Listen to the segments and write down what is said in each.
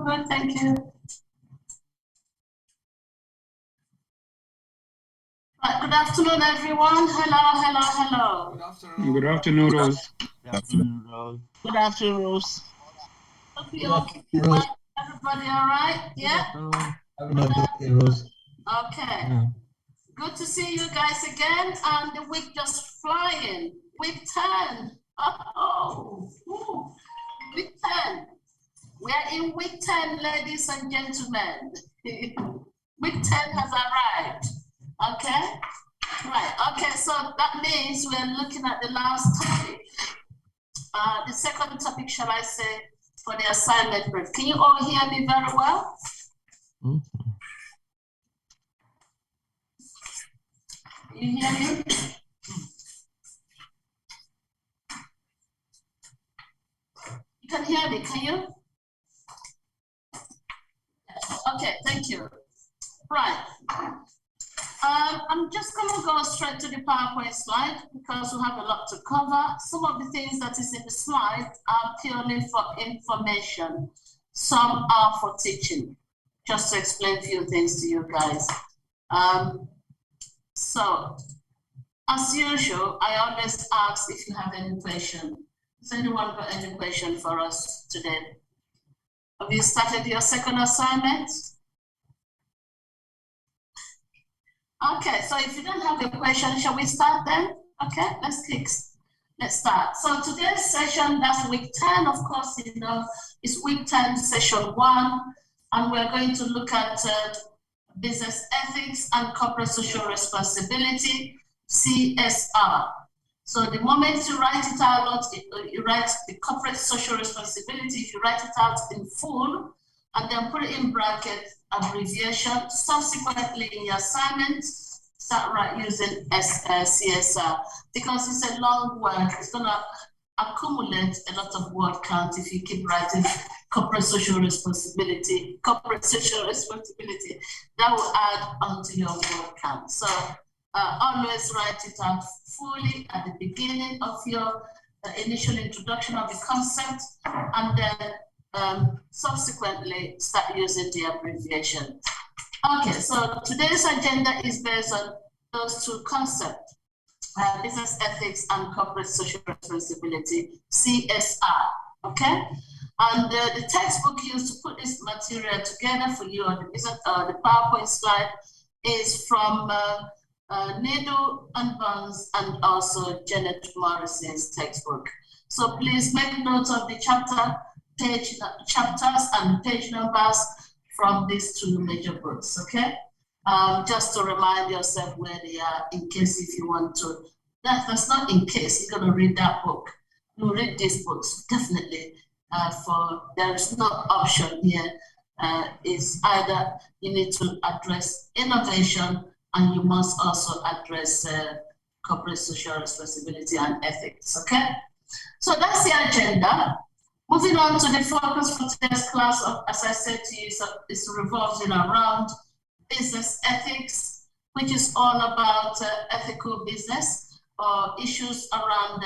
Good, thank you. Good afternoon, everyone. Hello. Good afternoon. Good afternoon, Rose. Good afternoon, Rose. Good afternoon, Rose. Hope you all keep well. Everybody all right? Yeah? Rose. Okay. Yeah. Good to see you guys again. And the week just flying. Week 10. Oh, week 10. We are in week 10, ladies and gentlemen. Week 10 has arrived. Okay? Right. Okay, so that means we're looking at the last topic. The second topic, shall I say, for the assignment brief. Can you all hear me very well? Mm-hmm. You hear me? You can hear me, can you? Okay, thank you. Right. I'm just going to go straight to the PowerPoint slide because we have a lot to cover. Some of the things that is in the slide are purely for information. Some are for teaching, just to explain a few things to you guys. So, as usual, I always ask if you have any question. Has anyone got any question for us today? Have you started your second assignment? Okay, so if you don't have a question, shall we start then? Okay, let's start. So today's session, that's week 10, of course, you know, it's week 10, session 1, and we're going to look at business ethics and corporate social responsibility, CSR. So the moment you write it out, you write the corporate social responsibility, if you write it out in full, and then put it in bracket, abbreviation, subsequently in your assignment, start using CSR, because it's a long word, it's gonna accumulate a lot of word count if you keep writing corporate social responsibility, that will add onto your word count. So always write it out fully at the beginning of your initial introduction of the concept, and then subsequently start using the abbreviation. Okay, so today's agenda is based on those two concepts, business ethics and corporate social responsibility, CSR, okay? And the textbook used to put this material together for you on the PowerPoint slide is from Nedo and Burns and also Janet Morrison's textbook. So please make note of the chapters and page numbers from these two major books, okay? Just to remind yourself where they are in case if you want to. That's not in case, you're gonna read that book. You read these books, definitely. There is no option here. It's either you need to address innovation and you must also address corporate social responsibility and ethics, okay? So that's the agenda. Moving on to the focus for today's class, as I said to you, so it's revolving around business ethics, which is all about ethical business or issues around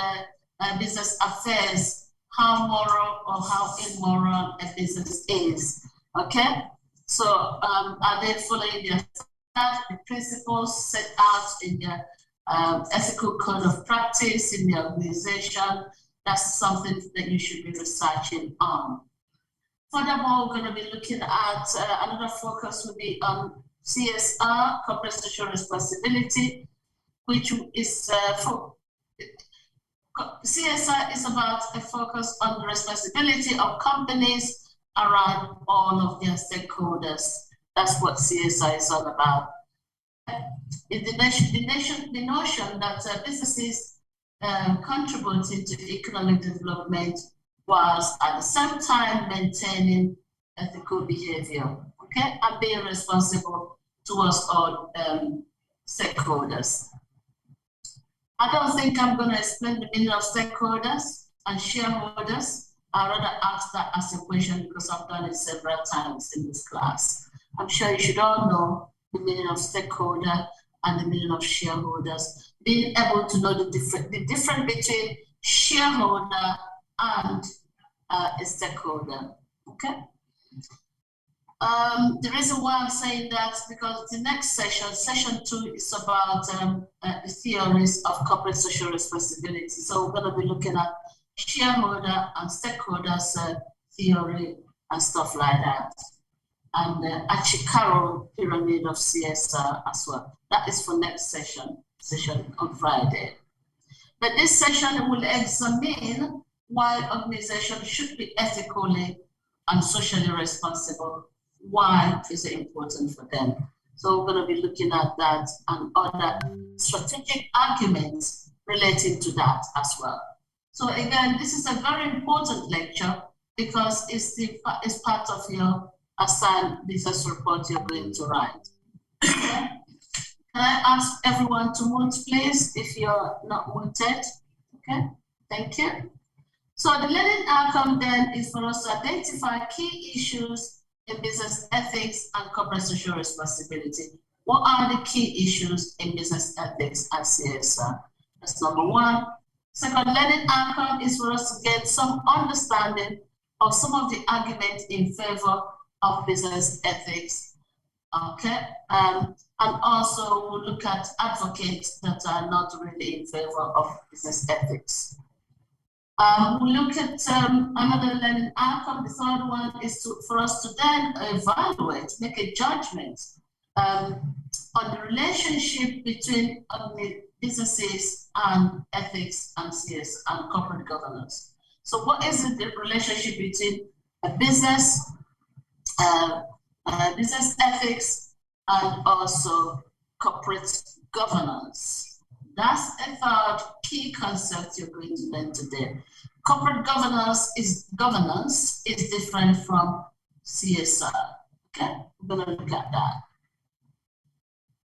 business affairs, how moral or how immoral a business is, okay? So are they following the principles set out in the ethical code of practice in the organization? That's something that you should be researching on. Furthermore, we're going to be looking at another focus will be on CSR, corporate social responsibility, which is CSR is about a focus on the responsibility of companies around all of their stakeholders. That's what CSR is all about. The notion that businesses contributing to economic development whilst at the same time maintaining ethical behavior, okay, and being responsible towards all stakeholders. I don't think I'm going to explain the meaning of stakeholders and shareholders. I'd rather ask that as a question because I've done it several times in this class. I'm sure you should all know the meaning of stakeholder and the meaning of shareholders. being able to know the difference between shareholder and a stakeholder. Okay. The reason why I'm saying that is because the next session, session 2, is about the theories of corporate social responsibility. So we're going to be looking at shareholder and stakeholders theory and stuff like that. And Achikaro pyramid of CSR as well. That is for next session on Friday. But this session will examine why organizations should be ethically and socially responsible. Why is it important for them? So we're going to be looking at that and other strategic arguments relating to that as well. So again, this is a very important lecture because it's part of your assigned business report you're going to write. Okay? Can I ask everyone to mute, please, if you're not muted? Okay, thank you. So the learning outcome then is for us to identify key issues in business ethics and corporate social responsibility. What are the key issues in business ethics and CSR? That's number one. Second, learning outcome is for us to get some understanding of some of the arguments in favor of business ethics. Okay, and also we'll look at advocates that are not really in favor of business ethics. We'll look at another learning outcome. The third one is for us to then evaluate, make a judgment on the relationship between businesses and ethics and CS and corporate governance. So what is the relationship between a business, business ethics, and also corporate governance? That's a third key concept you're going to learn today. Corporate governance is different from CSR. Okay, we're going to look at that.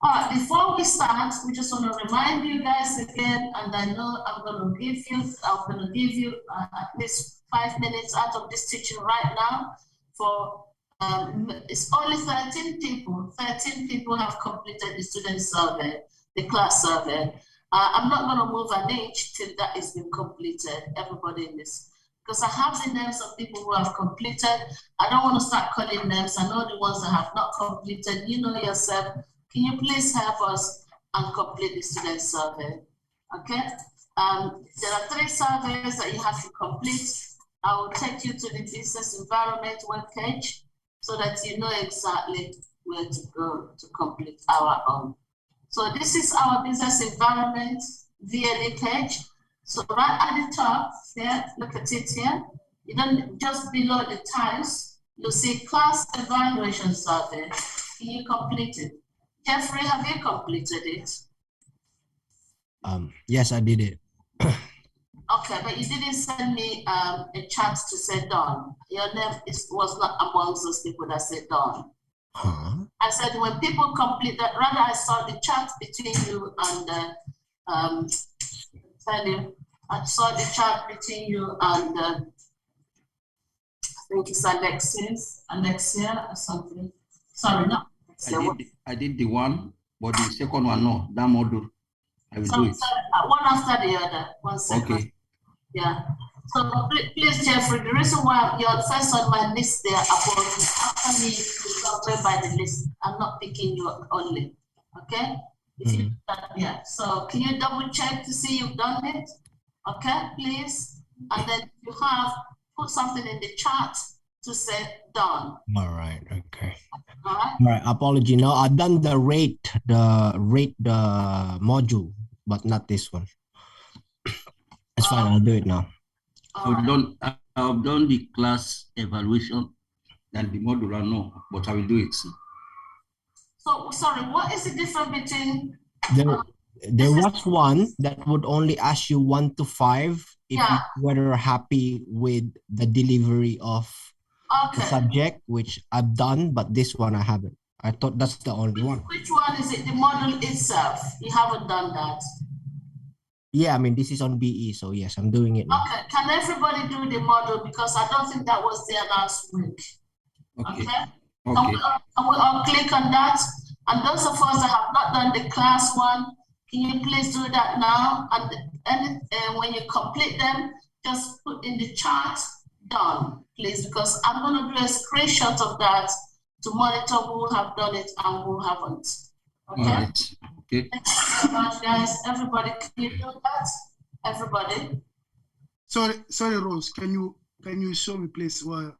All right, before we start, we just want to remind you guys again, and I know I'm going to give you at least 5 minutes out of this teaching right now for it's only 13 people. 13 people have completed the student survey, the class survey. I'm not going to move an inch till that has been completed, everybody in this, because I have the names of people who have completed. I don't want to start calling names. I know the ones that have not completed. You know yourself. Can you please help us and complete the student survey? Okay. There are 3 surveys that you have to complete. I will take you to the business environment webpage so that you know exactly where to go to complete our own. So this is our business environment VLE page. So right at the top here, look at it here. You don't just below the tiles, you'll see class evaluation survey. Can you complete it? Jeffrey, have you completed it? Yes, I did it. Okay, but you didn't send me a chat to say done. Your name was not amongst those people that said done. Huh? I said when people complete that, rather I saw the chat between you and I saw the chat between you and I think it's Alexia or something. Sorry, no. I did the one, but the second one, no, that module. I will do it. One after the other. 1 second. Okay. Yeah. So please, Jeffrey, the reason why you're first on my list there, after me, you by the list. I'm not picking you only. Okay? If you yeah. So can you double check to see you've done it? Okay, please. And then you have put something in the chat to say done. All right. Okay. All right. All right. Apology. No, I've done the rate module, but not this one. It's fine. I'll do it now. I've done the class evaluation and the module. I know, but I will do it. So sorry. What is the difference between? There was one that would only ask you 1 to 5 if you were happy with the delivery of the subject, which I've done, but this one I haven't. I thought that's the only one. Which one is it? The model itself? You haven't done that. Yeah, I mean, this is on BE, so yes, I'm doing it now. Okay, can everybody do the model? Because I don't think that was there last week. Okay? Okay. And we'll all click on that. And those of us that have not done the class one, Can you please do that now? And when you complete them, just put in the chat, done, please, because I'm going to do a screenshot of that to monitor who have done it and who haven't. Okay? All right. Okay. Thank you so much, guys. Everybody, can you do that? Everybody? Sorry, Rose. Can you show me, please? Well,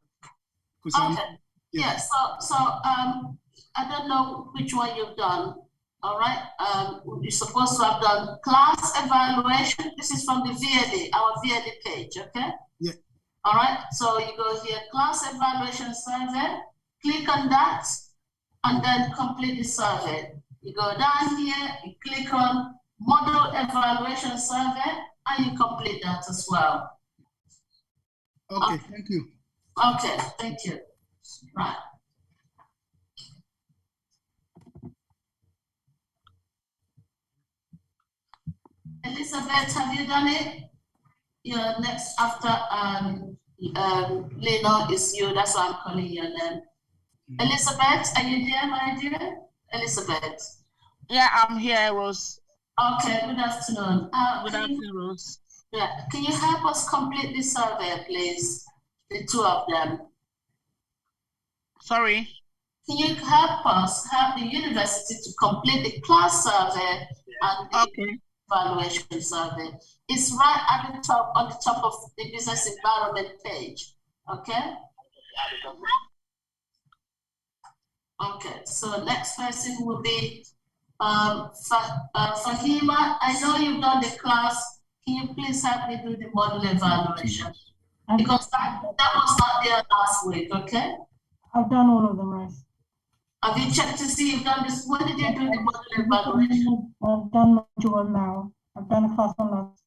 Okay. Yeah. So I don't know which one you've done. All right. You're supposed to have done class evaluation. This is from the VLE, our VLE page. Okay. Yeah. All right. So you go here, class evaluation survey. Click on that, and then complete the survey. You go down here. You click on model evaluation survey, and you complete that as well. Okay. Thank you. Okay. Thank you. Right. Elizabeth, have you done it? Your next after Leno is you. That's why I'm calling your name. Elizabeth, are you there, my dear? Elizabeth. Yeah, I'm here, Rose. Okay, good afternoon. Good afternoon, Rose. Yeah, can you help us complete the survey, please? The two of them. Sorry. Can you help us help the university to complete the class survey and the evaluation survey? It's right at the top, on the top of the business environment page. Okay. Okay. So next person will be Fahima. I know you've done the class. Can you please help me do the model evaluation? Because that was not there last week. Okay. I've done all of them, right? Have you checked to see you've done this? When did you do the model evaluation? I've done module now. I've done a class on last.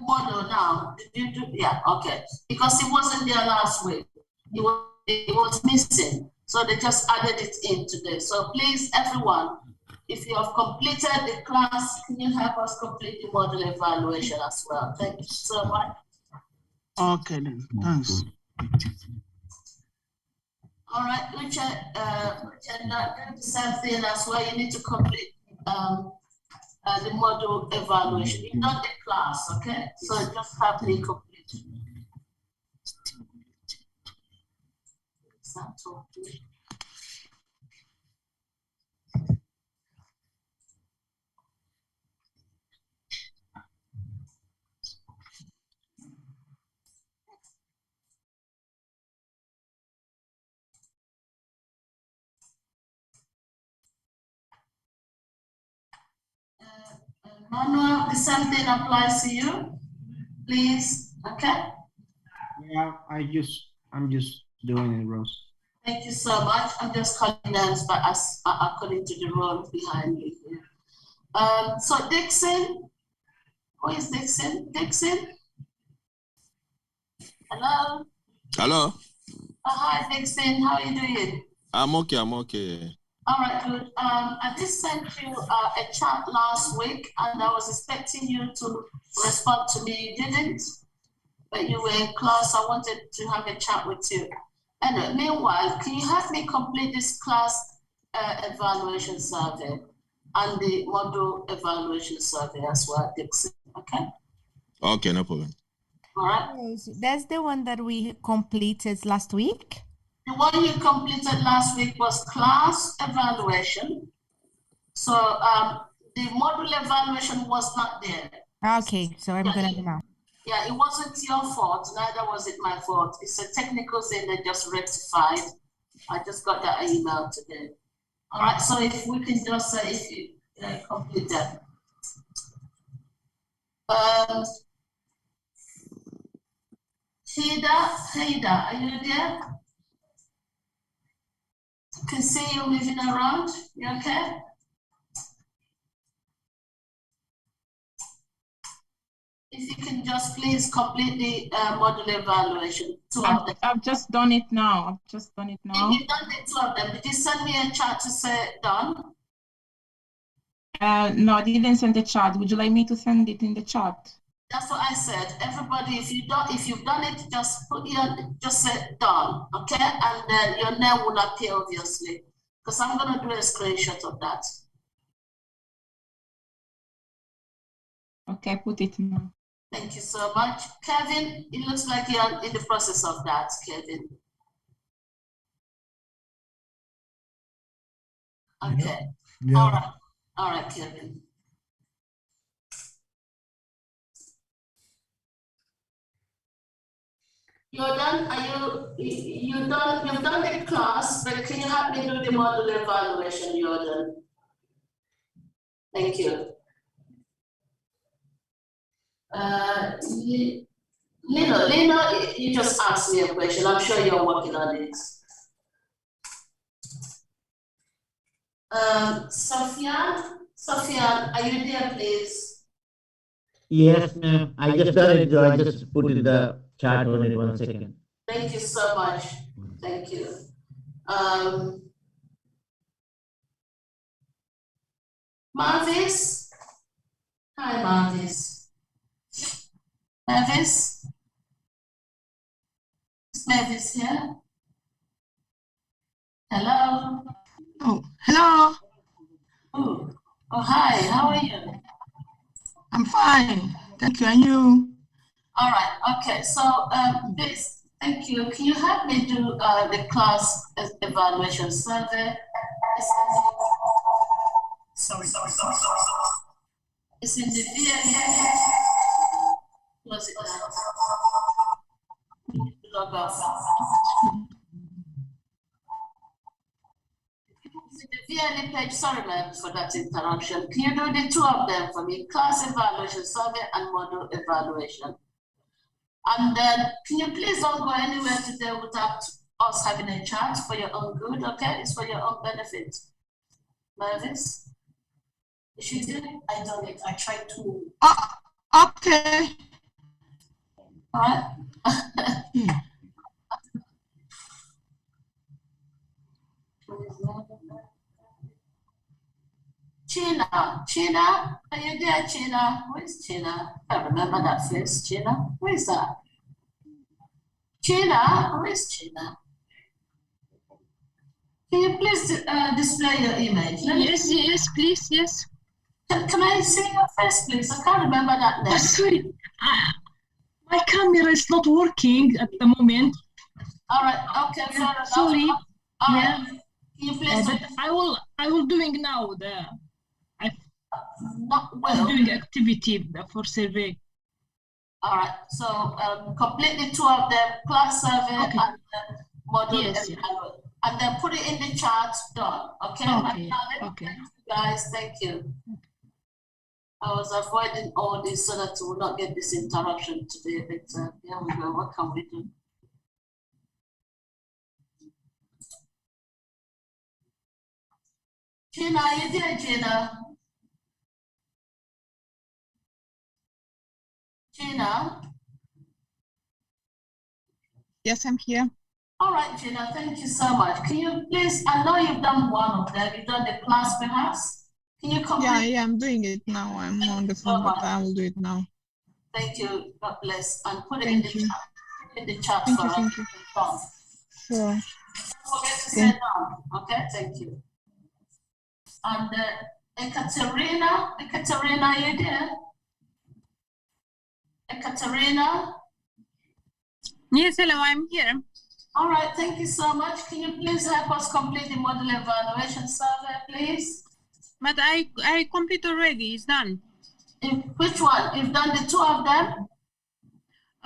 Model now. Did you do? Yeah. Okay. Because it wasn't there last week. It was missing. So they just added it in today. So please, everyone, if you have completed the class, can you help us complete the model evaluation as well? Thank you so much. Okay, then. Thanks. All right, Richard, do the same thing as well. You need to complete the model evaluation. You've done the class, okay? So just have me complete. Manuel, the same thing applies to you, please. Okay. Yeah, I'm just doing it, Rose. Thank you so much. I'm just calling names, but as according to the role behind me here. So Dixon, who is Dixon? Dixon. Hello. Hello. Hi, Dixon. How are you doing? I'm okay. I'm okay. All right, good. I just sent you a chat last week, and I was expecting you to respond to me. You didn't, but you were in class. I wanted to have a chat with you. And meanwhile, can you help me complete this class evaluation survey and the module evaluation survey as well, Dixon? Okay. Okay, no problem. All right. That's the one that we completed last week. The one you completed last week was class evaluation. So the module evaluation was not there. Okay, so I'm gonna do now. Yeah, it wasn't your fault, neither was it my fault. It's a technical thing that just rectified. I just got that email today. All right, so if we can just say if you complete that. Hida, are you there? I can see you moving around. You okay? If you can just please complete the module evaluation. I've just done it now. You've done the two of them. Did you send me a chat to say done? No, I didn't send the chat. Would you like me to send it in the chat? That's what I said. Everybody, if you've done it, just say done, okay? And then your name will appear, obviously, because I'm gonna do a screenshot of that. Okay, put it now. Thank you so much. Kevin, it looks like you're in the process of that, Kevin. Okay. Yeah. All right, Kevin. You're done. You've done the class, but can you help me do the module evaluation, Jordan? Thank you. Lino, you just asked me a question. I'm sure you're working on it. Sofian, are you there, please? Yes, ma'am. I just done it, so I just put in the chat on it 1 second. Thank you so much. Thank you. Marvis? Hi, Marvis. Mavis? Is Mavis here? Hello? Oh, hello. Oh, hi. How are you? I'm fine. Thank you. And you? All right. Okay. So, please, thank you. Can you help me do the class evaluation survey? Sorry. It's in the VLE. Was it log off? It's in the VLE page. Sorry, ma'am, for that interruption. Can you do the two of them for me? Class evaluation survey and model evaluation. And then, can you please don't go anywhere today without us having a chat for your own good, okay? It's for your own benefit. Mavis? She did? I done it. I tried to. Okay. All right. China, are you there, China? Where's China? I remember that face, China. Where is that? China, where's China? Can you please display your image? Yes, please, yes. Can I see your face, please? I can't remember that name. Oh, sorry, my camera is not working at the moment. All right, okay, fair enough. Sorry. All Yeah. right. Can you please? But I will doing now I'm doing activity for survey. All right, so complete the two of them, class survey and model evaluation. And then put it in the chat, done, okay? Okay. Thank you guys, thank you. I was avoiding all this so that we will not get this interruption today, but here we go, what can we do? Gina, are you there, Gina? Gina? Yes, I'm here. All right, Gina, thank you so much. Can you please, I know you've done one of them, you've done the class perhaps? Can you complete? Yeah, I'm doing it now. I'm on the phone, but I will do it now. Thank you, God bless. And put it in the chat. In the chat Thank for you, us. thank you. Done. Sure. Don't forget to say done. Okay, thank you. And Ekaterina, are you there? Ekaterina? Yes, hello, I'm here. All right, thank you so much. Can you please help us complete the model evaluation survey, please? But I complete already, it's done. Which one? You've done the two of them?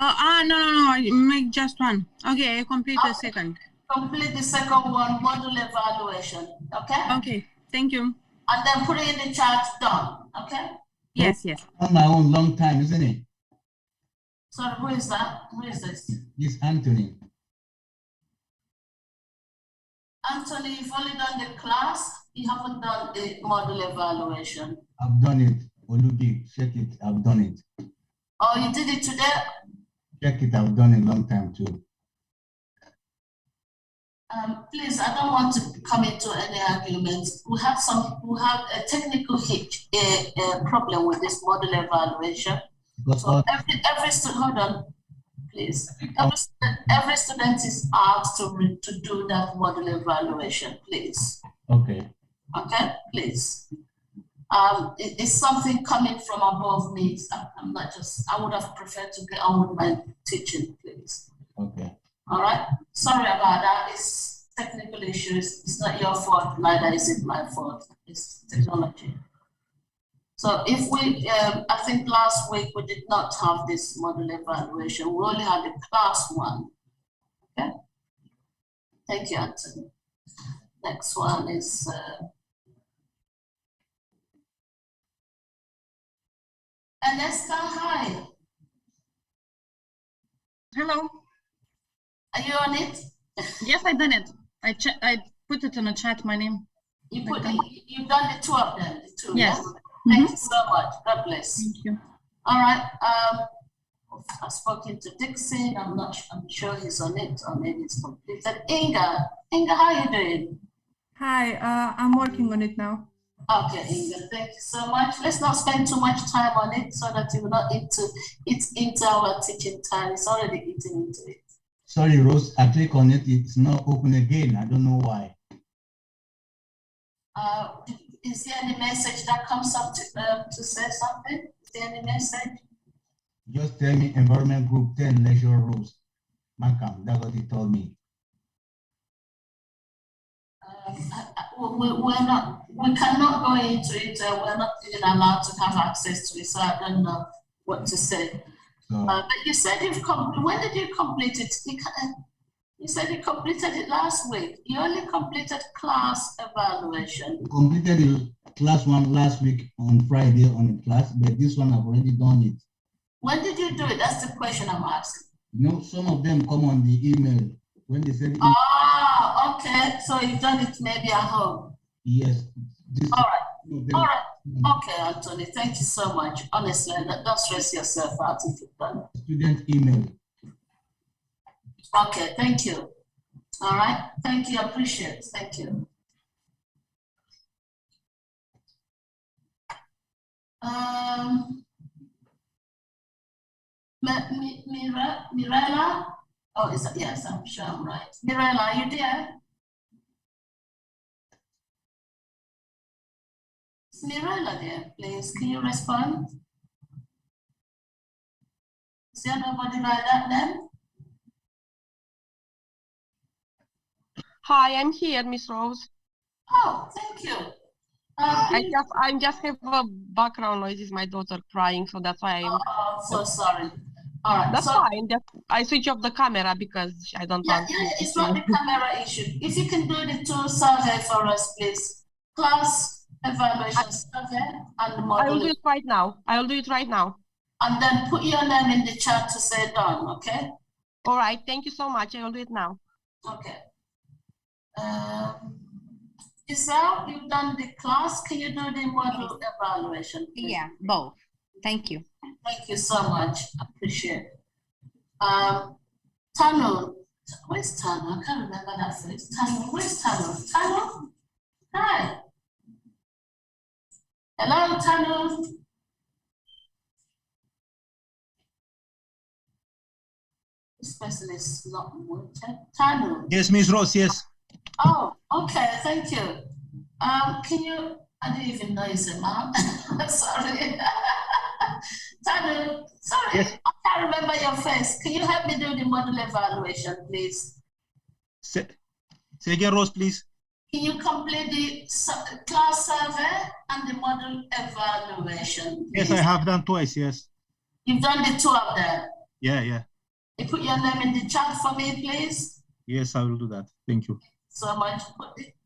No, I make just one. Okay, I complete the second. Complete the second one, model evaluation, okay? Okay, thank you. And then put it in the chat, done, okay? Yes. On my own, long time, isn't it? Sorry, who is that? Who is this? This Anthony. Anthony, you've only done the class, you haven't done the model evaluation. I've done it. Olubi, check it. I've done it. Oh, you did it today? Check it. I've done it a long time too. Please, I don't want to come into any argument. We have a technical hitch, a problem with this model evaluation. So every student, hold on, please. Every student is asked to do that model evaluation, please. Okay. Okay, please. It's something coming from above me. I'm not just, I would have preferred to get on with my teaching, please. Okay. All right. Sorry about that. It's technical issues. It's not your fault, neither is it my fault. It's technology. So if we, I think last week we did not have this model evaluation. We only had the class one. Okay. Thank you, Anthony. Next one is Anesta. Hi. Hello. Are you on it? Yes, I done it. I put it in the chat. My name. You've done the two of them. The two. Yes. Yeah? Thank you so much. God bless. Thank you. All right. I've spoken to Dixon. I'm sure he's on it, or maybe it's completed. Inga, how are you doing? Hi, I'm working on it now. Okay, Inga, thank you so much. Let's not spend too much time on it so that it will not eat into our teaching time. It's already eating into it. Sorry, Rose, I click on it. It's not open again. I don't know why. Is there any message that comes up to say something? Is there any message? Just tell me environment group 10 leisure rules. Macam, that's what he told me. We cannot go into it. We're not even allowed to have access to it, so I don't know what to say. But you said when did you complete it? You said you completed it last week. You only completed class evaluation. Completed the class one last week on Friday on the class, but this one I've already done it. When did you do it? That's the question I'm asking. You know, some of them come on the email when they send. Ah, okay. So you've done it maybe at home. Yes. All right. All right. Okay, Anthony. Thank you so much. Honestly, don't stress yourself out if you've done it. Student email. Okay, thank you. All right, thank you, appreciate it. Thank you. Mirella? Oh, is that, yes, I'm sure I'm right. Mirella, are you there? Is Mirella there, please? Can you respond? Is there nobody by that name? Hi, I'm here, Miss Rose. Oh, thank you. I just have a background noise. Is my daughter crying, so that's why I'm. Oh, so sorry. All right, that's fine. I switch off the camera because I don't want. Yeah, it's not the camera issue. If you can do the two survey for us, please. Class evaluation survey and the model. I will do it right now. I will do it right now. And then put your name in the chat to say done. Okay. All right. Thank you so much. I will do it now. Okay. Giselle, you've done the class. Can you do the model evaluation, please? Yeah, both. Thank you. Thank you so much. Appreciate it. Tanu, where's Tanu? I can't remember that face. Tanu, where's Tanu? Tanu? Hi. Hello, Tanu. This person is not wanted. Tanu. Yes, Miss Rose, yes. Oh, okay, thank you. Can you, I didn't even know it's a man. Sorry. Tanu, sorry, yes. I can't remember your face. Can you help me do the model evaluation, please? Say again, Rose, please. Can you complete the class survey and the model evaluation, please? Yes, I have done twice, yes. You've done the two of them? Yeah, yeah. You put your name in the chat for me, please? Yes, I will do that. Thank you. So much.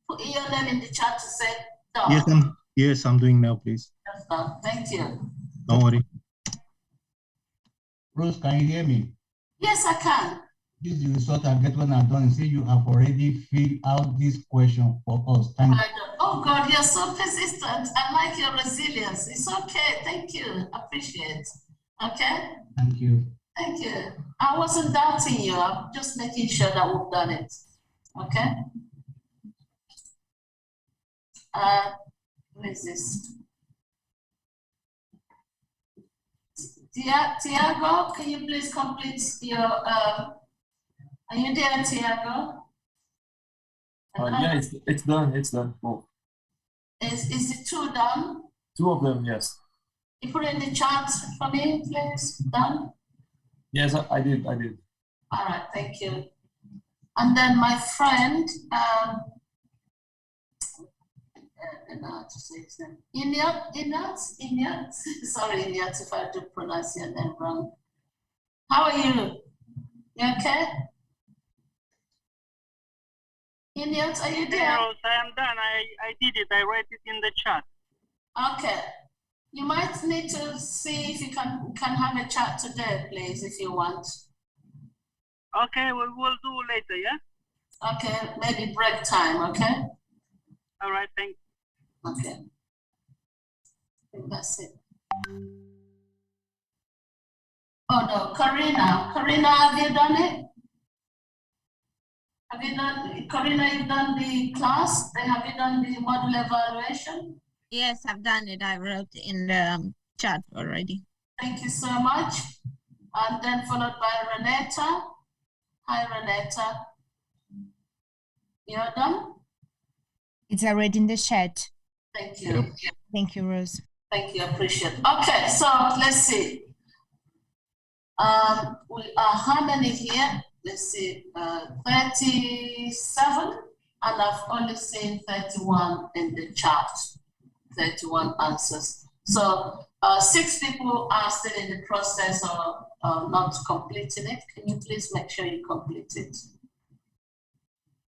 Put your name in the chat to say done. Yes, I'm doing now, please. That's done. Thank you. Don't worry. Rose, can you hear me? Yes, I can. This is the result I get when I'm done. See, you have already filled out this question for us. Thank you. Oh God, you're so persistent. I like your resilience. It's okay. Thank you. Appreciate it. Okay? Thank you. Thank you. I wasn't doubting you. I'm just making sure that we've done it. Okay? Who is this? Tiago, can you please complete your, are you there, Tiago? Yeah, it's done. It's done. Oh. Is the two done? 2 of them, yes. You put in the chat for me, please. Done? Yes, I did. All right, thank you. And then my friend, Inyat. Sorry, Inyat, if I do pronounce your name wrong. How are you? You okay? Inyat, are you there? Yes, I am done. I did it. I wrote it in the chat. Okay. You might need to see if you can have a chat today, please, if you want. Okay, we will do later, yeah? Okay, maybe break time, okay? All right, thank you. Okay. I think that's it. Oh no, Karina. Karina, have you done it? Have you done, Karina, you've done the class? Have you done the model evaluation? Yes, I've done it. I wrote in the chat already. Thank you so much. And then followed by Renata. Hi, Renata. You're done? It's already in the chat. Thank you. Thank you, Rose. Thank you, I appreciate it. Okay, so let's see. We are how many here? Let's see, 37, and I've only seen 31 in the chat, 31 answers. So 6 people are still in the process of not completing it. Can you please make sure you complete it?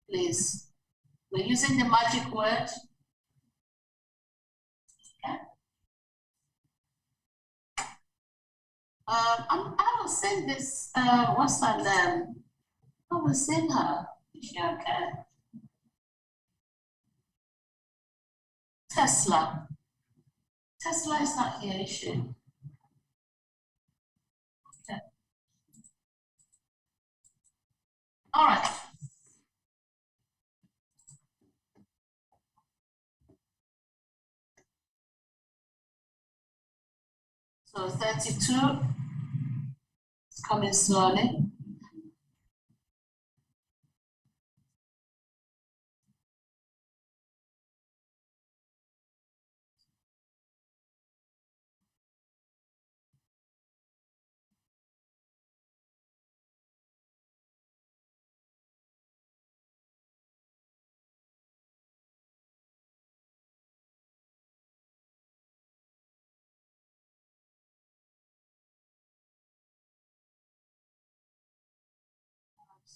Please. We're using the magic word. Okay. I was saying this, what's her name? I was saying her. Is she okay? Tesla. Tesla is not here, is she? Okay. All right. So 32, it's coming slowly.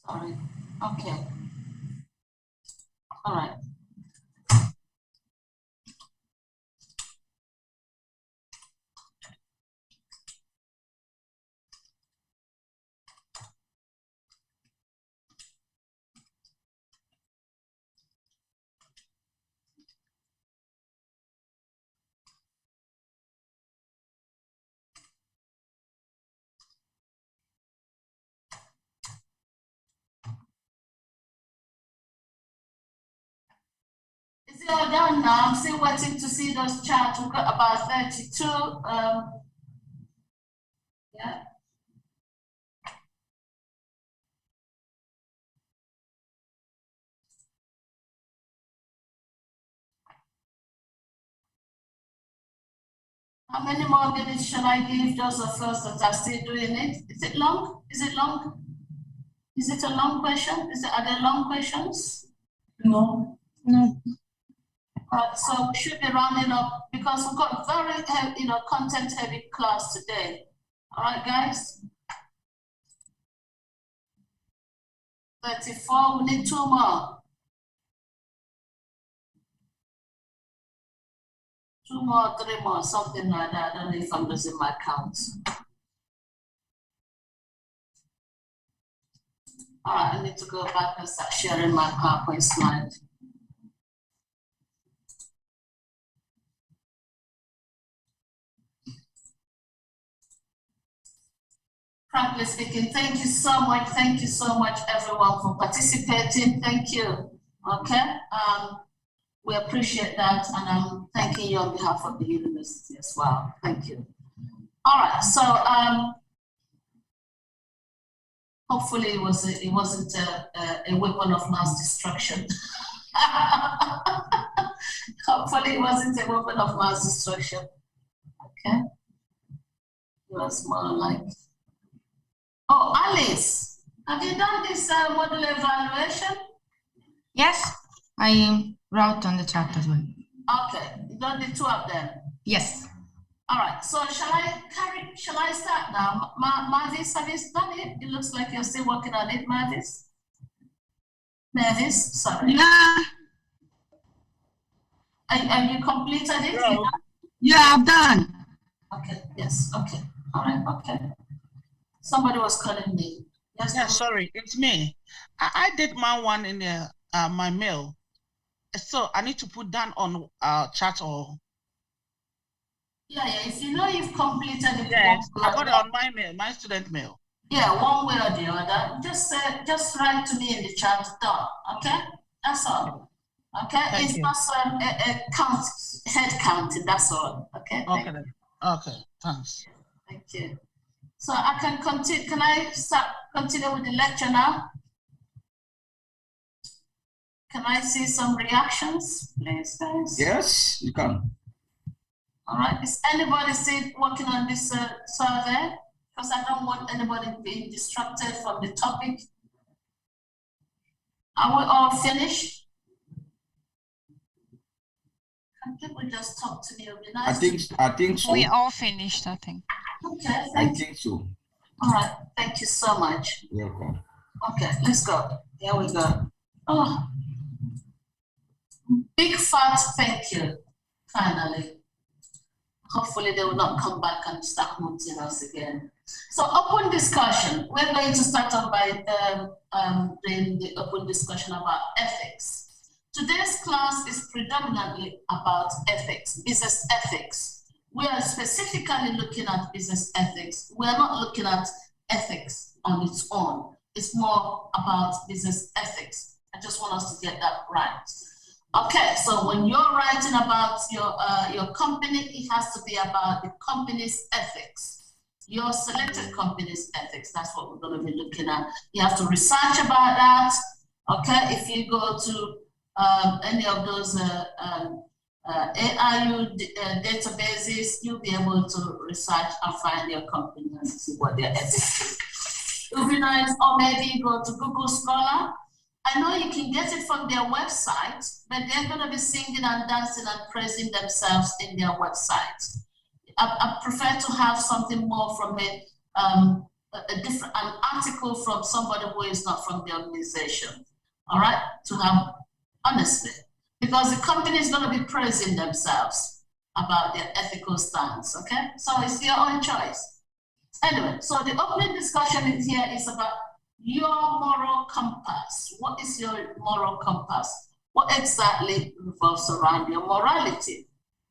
Sorry. Okay. All right. Is it all done now? I'm still waiting to see those charts. We've got about 32. Yeah. How many more minutes shall I give those of us that are still doing it? Is it long? Is it long? Is it a long question? Are there long questions? No. No. So we should be rounding up because we've got very heavy, content heavy class today. All right, guys. 34, we need 2 more. 2 more, 3 more, something like that. I don't know if I'm losing my count. All right, I need to go back and start sharing my PowerPoint slide. Frankly speaking, thank you so much. Thank you so much, everyone, for participating. Thank you. Okay. We appreciate that, and I'm thanking you on behalf of the university as well. Thank you. All right. So hopefully it wasn't a weapon of mass destruction. Hopefully Probably it wasn't a weapon of mass destruction. Okay. It was more like. Oh, Alice, have you done this model evaluation? Yes, I wrote on the chat as well. Okay, you done the two of them? Yes. All right, so shall I start now? Mavis, have you done it? It looks like you're still working on it, Mavis. Mavis, sorry. Yeah. Have you completed it? Yeah. Yeah, I'm done. Okay, yes, okay. All right, okay. Somebody was calling me. Yes, yeah, sorry, it's me. I did my one in the my mail. So I need to put that on chat or yeah, if you know you've completed it. Yes, I got it on my mail, my student mail. Yeah, one way or the other. Just write to me in the chat, done. Okay? That's all. Okay? It's just a head counting, that's all. Okay. Okay then. Okay, thanks. Thank you. So I can continue. Can I continue with the lecture now? Can I see some reactions, please, guys? Yes, you can. All right. Is anybody still working on this survey? Because I don't want anybody being distracted from the topic. Are we all finished? Can people just talk to me? It would be nice. I think so. We all finished, I think. Okay. I think so. All right. Thank you so much. You're welcome. Okay, let's go. Here we go. Oh, big fat thank you. Finally. Hopefully they will not come back and start hunting us again. So open discussion. We're going to start off by doing the open discussion about ethics. Today's class is predominantly about ethics, business ethics. We are specifically looking at business ethics. We are not looking at ethics on its own. It's more about business ethics. I just want us to get that right. Okay, so when you're writing about your company, it has to be about the company's ethics. Your selected company's ethics, that's what we're going to be looking at. You have to research about that. Okay, if you go to any of those AIU databases, you'll be able to research and find your company and see what their ethics is. It would be nice, or maybe go to Google Scholar. I know you can get it from their website, but they're going to be singing and dancing and praising themselves in their website. I prefer to have something more from an article from somebody who is not from the organization. All right, to have honestly, because the company is going to be praising themselves about their ethical stance. Okay, so it's your own choice. Anyway, so the opening discussion in here is about your moral compass. What is your moral compass? What exactly revolves around your morality?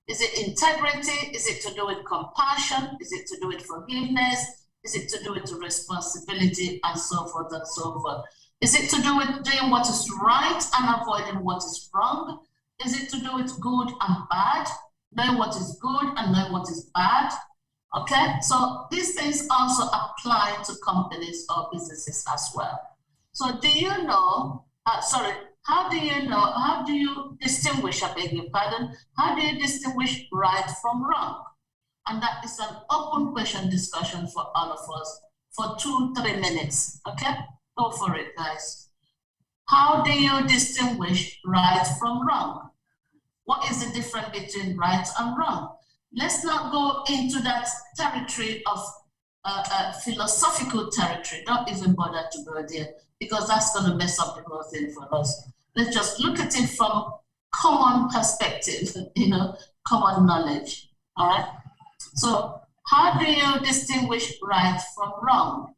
Is it integrity? Is it to do with compassion? Is it to do with forgiveness? Is it to do with responsibility and so forth and so forth? Is it to do with doing what is right and avoiding what is wrong? Is it to do with good and bad? Knowing what is good and knowing what is bad? Okay, so these things also apply to companies or businesses as well. So do you know, how do you distinguish, I beg your pardon, how do you distinguish right from wrong? And that is an open question discussion for all of us for 2-3 minutes, okay? Go for it, guys. How do you distinguish right from wrong? What is the difference between right and wrong? Let's not go into that territory of philosophical territory. Don't even bother to go there because that's going to mess up the whole thing for us. Let's just look at it from common perspective, common knowledge. All right. So how do you distinguish right from wrong?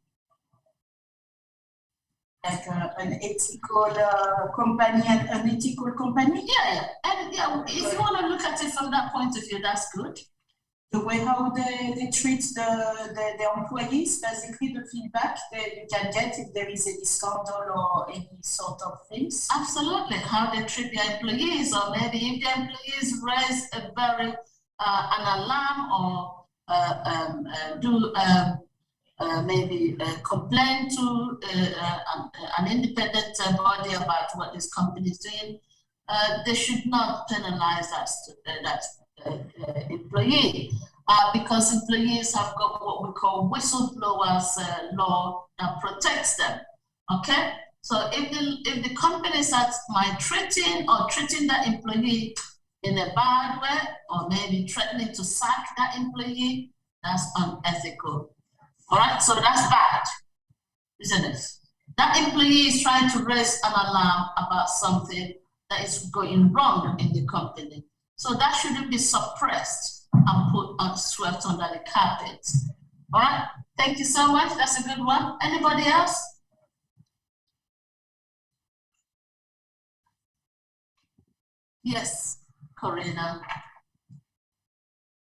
Like an ethical company and unethical company? Yeah. And if you want to look at it from that point of view, that's good. The way how they treat the employees, basically the feedback that you can get if there is any scandal or any sort of things. Absolutely, how they treat their employees, or maybe if the employees raise a very an alarm or maybe complain to an independent body about what this company is doing. they should not penalize that employee because employees have got what we call whistleblowers law that protects them. Okay, so if the companies are maltreating or treating that employee in a bad way, or maybe threatening to sack that employee, that's unethical. All right, so that's bad, isn't it? That employee is trying to raise an alarm about something that is going wrong in the company. So that shouldn't be suppressed and put swept under the carpet. All right, thank you so much. That's a good one. Anybody else? Yes, Corina.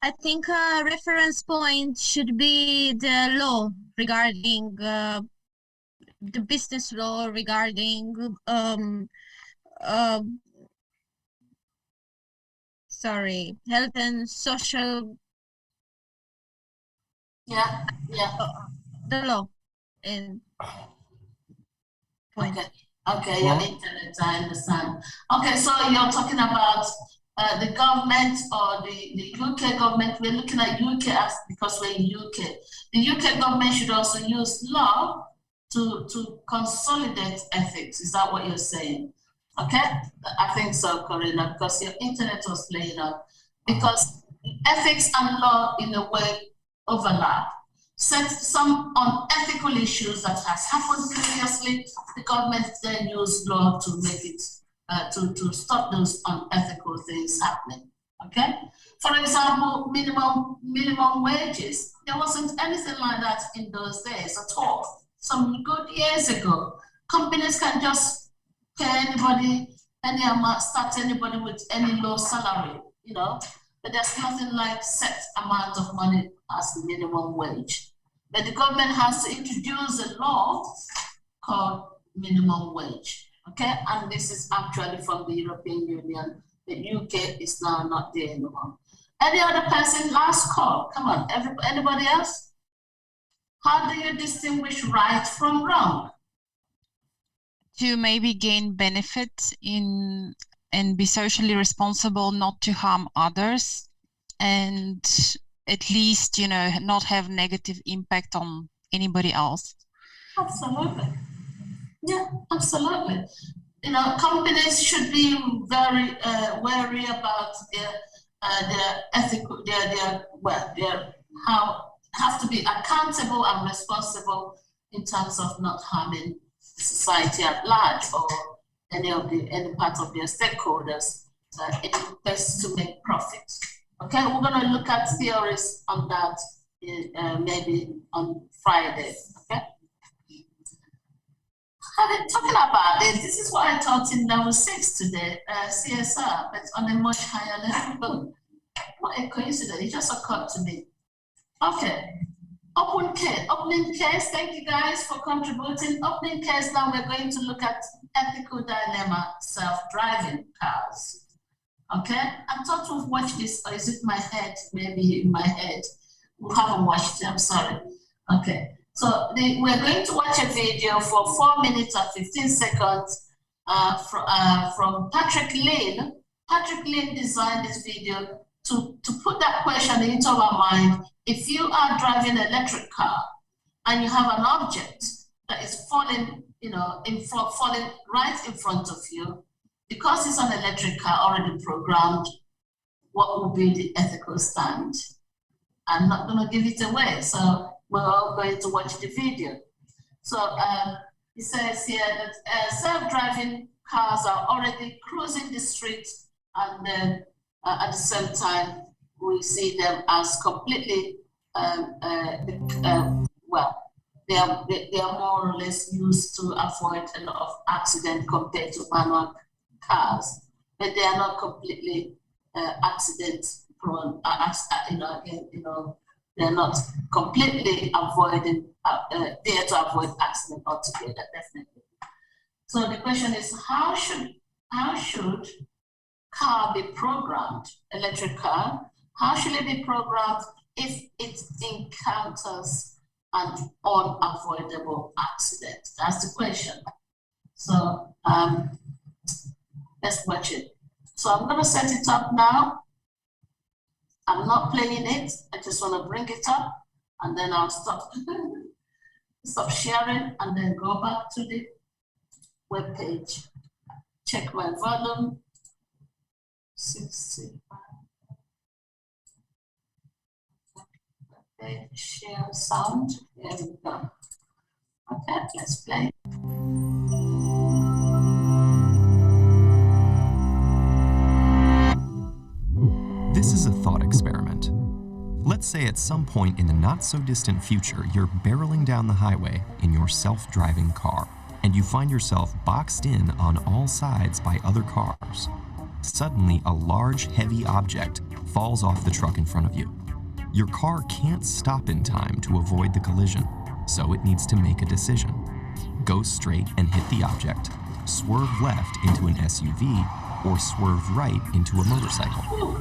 I think a reference point should be the law regarding the business law regarding health and social. Yeah. The law and point. Okay, your internet, I understand. Okay, so you're talking about the government or the UK government. We're looking at UK as because we're in UK. The UK government should also use law to consolidate ethics. Is that what you're saying? Okay, I think so, Corina, because your internet was playing up. Because ethics and law, in a way, overlap. Some unethical issues that has happened previously, the government then used law to make it, to stop those unethical things happening, okay? For example, minimum wages. There wasn't anything like that in those days at all. Some good years ago, companies can just pay anybody, any amount, start anybody with any low salary, you know? But there's nothing like set amount of money as the minimum wage. But the government has to introduce a law called minimum wage, okay? And this is actually from the European Union. The UK is now not there anymore. Any other person? Last call. Come on, anybody else? How do you distinguish right from wrong? To maybe gain benefits and be socially responsible, not to harm others, and at least, you know, not have negative impact on anybody else. Absolutely. Yeah, absolutely. You know, companies should be very wary about their ethical, have to be accountable and responsible in terms of not harming society at large or any part of their stakeholders in best to make profit. Okay, we're going to look at theories on that maybe on Friday. Okay. Talking about this is what I taught in level 6 today, CSR, but on a much higher level. What a coincidence! It just occurred to me. Okay. Opening case, thank you guys for contributing. Opening case, now we're going to look at ethical dilemma, self-driving cars. Okay, I thought we've watched this, or is it my head? Maybe in my head. We haven't watched it, I'm sorry. Okay, so we're going to watch a video for 4 minutes and 15 seconds from Patrick Lane. Patrick Lane designed this video to put that question into our mind. If you are driving an electric car and you have an object that is falling, you know, falling right in front of you, because it's an electric car already programmed, what will be the ethical stand? I'm not going to give it away, so we're all going to watch the video. So it says here that self-driving cars are already cruising the street, and then at the same time, we see them as completely, well, they are more or less used to avoid a lot of accident compared to manual cars, but they are not completely accident prone. They're not completely avoiding there to avoid accident altogether, definitely. So the question is, how should car be programmed, electric car? How should it be programmed if it encounters an unavoidable accident? That's the question. So Let's watch it. So I'm gonna set it up now. I'm not playing it. I just wanna bring it up and then I'll stop sharing and then go back to the web page. Check my volume. 65. Okay, share sound. There we go. Okay, let's play. This is a thought experiment. Let's say at some point in the not-so-distant future, you're barreling down the highway in your self-driving car, and you find yourself boxed in on all sides by other cars. Suddenly, a large, heavy object falls off the truck in front of you. Your car can't stop in time to avoid the collision, so it needs to make a decision. Go straight and hit the object, swerve left into an SUV, or swerve right into a motorcycle.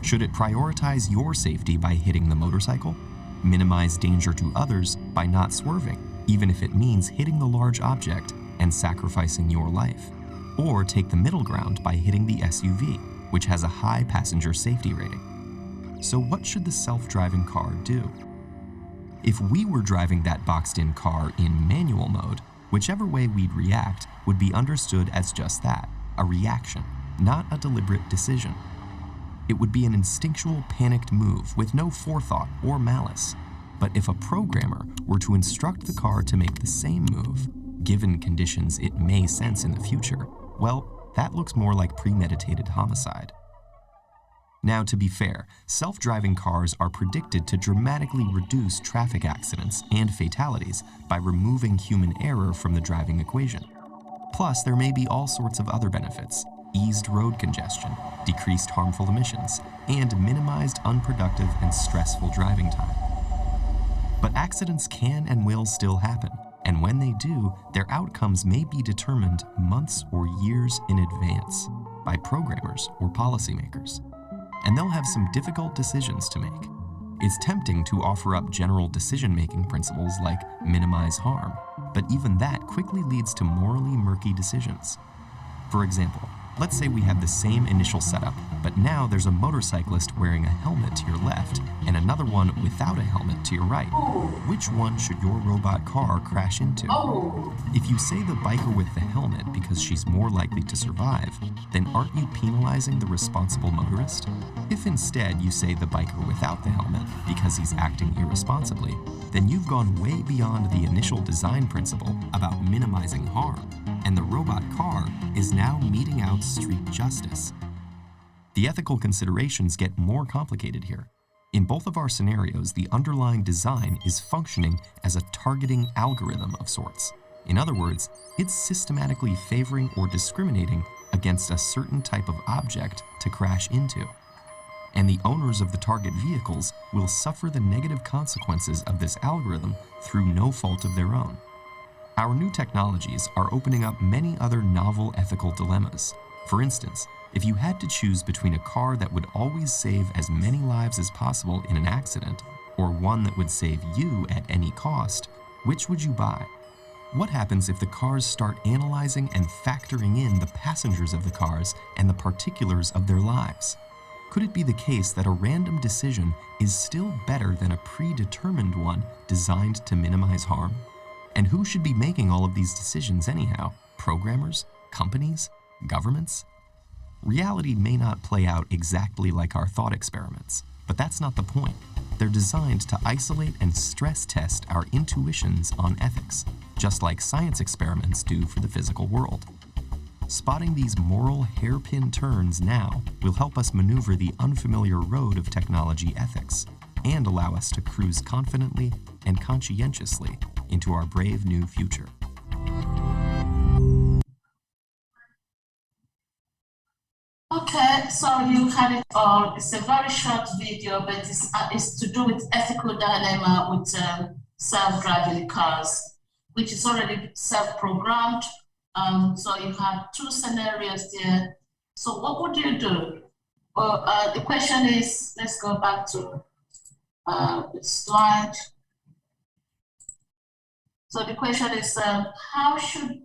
Should it prioritize your safety by hitting the motorcycle, minimize danger to others by not swerving, even if it means hitting the large object and sacrificing your life, or take the middle ground by hitting the SUV, which has a high passenger safety rating? So what should the self-driving car do? If we were driving that boxed-in car in manual mode, whichever way we'd react would be understood as just that, a reaction, not a deliberate decision. It would be an instinctual, panicked move with no forethought or malice. But if a programmer were to instruct the car to make the same move, given conditions it may sense in the future, well, that looks more like premeditated homicide. Now, to be fair, self-driving cars are predicted to dramatically reduce traffic accidents and fatalities by removing human error from the driving equation. Plus, there may be all sorts of other benefits: eased road congestion, decreased harmful emissions, and minimized unproductive and stressful driving time. But accidents can and will still happen, and when they do, their outcomes may be determined months or years in advance by programmers or policymakers. And they'll have some difficult decisions to make. It's tempting to offer up general decision-making principles like minimize harm, but even that quickly leads to morally murky decisions. For example, let's say we have the same initial setup, but now there's a motorcyclist wearing a helmet to your left and another one without a helmet to your right. Which one should your robot car crash into? If you say the biker with the helmet because she's more likely to survive, then aren't you penalizing the responsible motorist? If instead you say the biker without the helmet because he's acting irresponsibly, then you've gone way beyond the initial design principle about minimizing harm, and the robot car is now meting out street justice. The ethical considerations get more complicated here. In both of our scenarios, the underlying design is functioning as a targeting algorithm of sorts. In other words, it's systematically favoring or discriminating against a certain type of object to crash into. And the owners of the target vehicles will suffer the negative consequences of this algorithm through no fault of their own. Our new technologies are opening up many other novel ethical dilemmas. For instance, if you had to choose between a car that would always save as many lives as possible in an accident, or one that would save you at any cost, which would you buy? What happens if the cars start analyzing and factoring in the passengers of the cars and the particulars of their lives? Could it be the case that a random decision is still better than a predetermined one designed to minimize harm? And who should be making all of these decisions anyhow? Programmers? Companies? Governments? Reality may not play out exactly like our thought experiments, but that's not the point. They're designed to isolate and stress test our intuitions on ethics, just like science experiments do for the physical world. Spotting these moral hairpin turns now will help us maneuver the unfamiliar road of technology ethics and allow us to cruise confidently and conscientiously into our brave new future. Okay, so you had it all. It's a very short video, but it's to do with ethical dilemma with self-driving cars, which is already self-programmed. So you have two scenarios there. So what would you do? Well, the question is, let's go back to the slide. So the question is, how should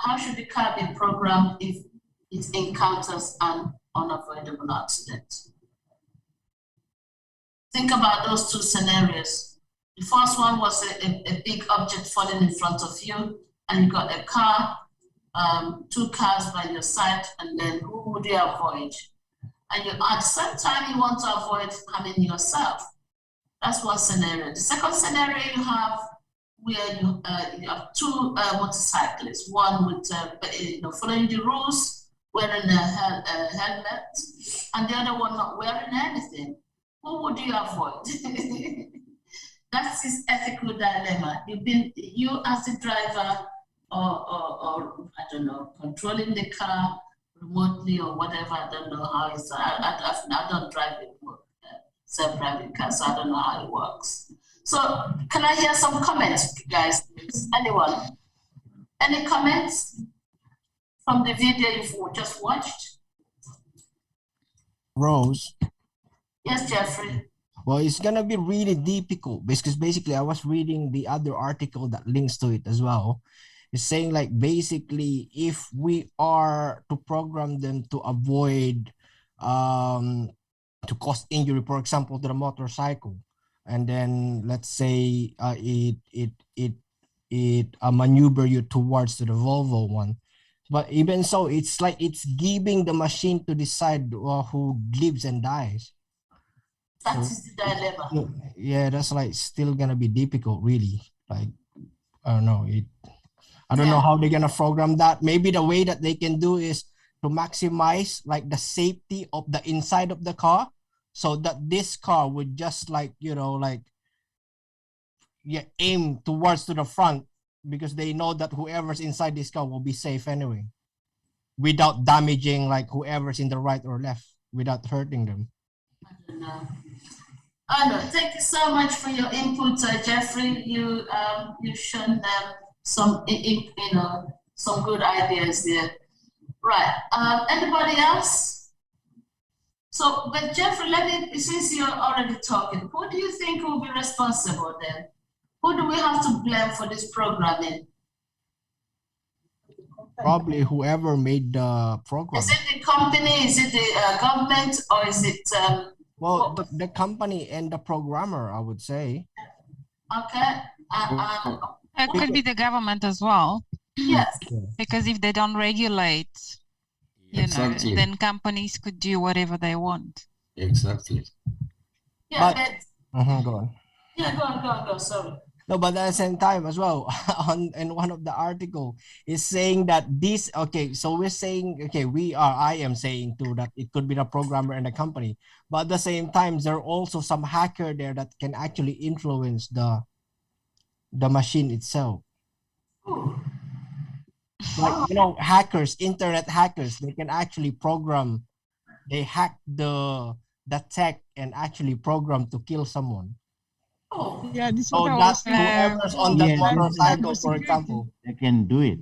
how should the car be programmed if it encounters an unavoidable accident? Think about those two scenarios. The first one was a big object falling in front of you, and you got a car, 2 cars by your side, and then who would you avoid? And at the same time, you want to avoid harming yourself. That's one scenario. The second scenario you have where you have 2 motorcyclists, one with following the rules, wearing a helmet, and the other one not wearing anything. Who would you avoid? That's his ethical dilemma. You as the driver, or I don't know, controlling the car remotely or whatever. I don't know how it's. I don't drive it. Self-driving car, so I don't know how it works. So can I hear some comments, guys, please? Anyone? Any comments from the video you've just watched? Rose. Yes, Jeffrey. Well, it's gonna be really difficult because basically I was reading the other article that links to it as well. It's saying like basically if we are to program them to avoid to cause injury, for example, to the motorcycle, and then let's say it maneuver you towards to the Volvo one. But even so, it's like it's giving the machine to decide who lives and dies. That is the dilemma. Yeah, that's like still gonna be difficult, really. Like I don't know. I don't know how they're gonna program that. Maybe the way that they can do is to maximize like the safety of the inside of the car, so that this car would just aim towards to the front because they know that whoever's inside this car will be safe anyway, without damaging like whoever's in the right or left, without hurting them. I don't know. I know. Thank you so much for your input, Jeffrey. You've shown them some some good ideas there. Right. Anybody else? So, but Jeffrey, since you're already talking, who do you think will be responsible then? Who do we have to blame for this programming? Probably whoever made the program. Is it the company? Is it the government? Or is it? Well, the company and the programmer, I would say. Okay. It could be the government as well. Yes. Because if they don't regulate, Exactly. then companies could do whatever they want. Exactly. Yeah. Go on. Yeah, go. Sorry. No, but at the same time as well, in one of the article is saying that this, so we're saying, I am saying too that it could be the programmer and the company, but at the same time, there are also some hacker there that can actually influence the machine itself. Ooh. Like, hackers, internet hackers, they can actually program, they hack the tech and actually program to kill someone. Oh, yeah, this so that's whoever's on that motorcycle, for example. They can do it.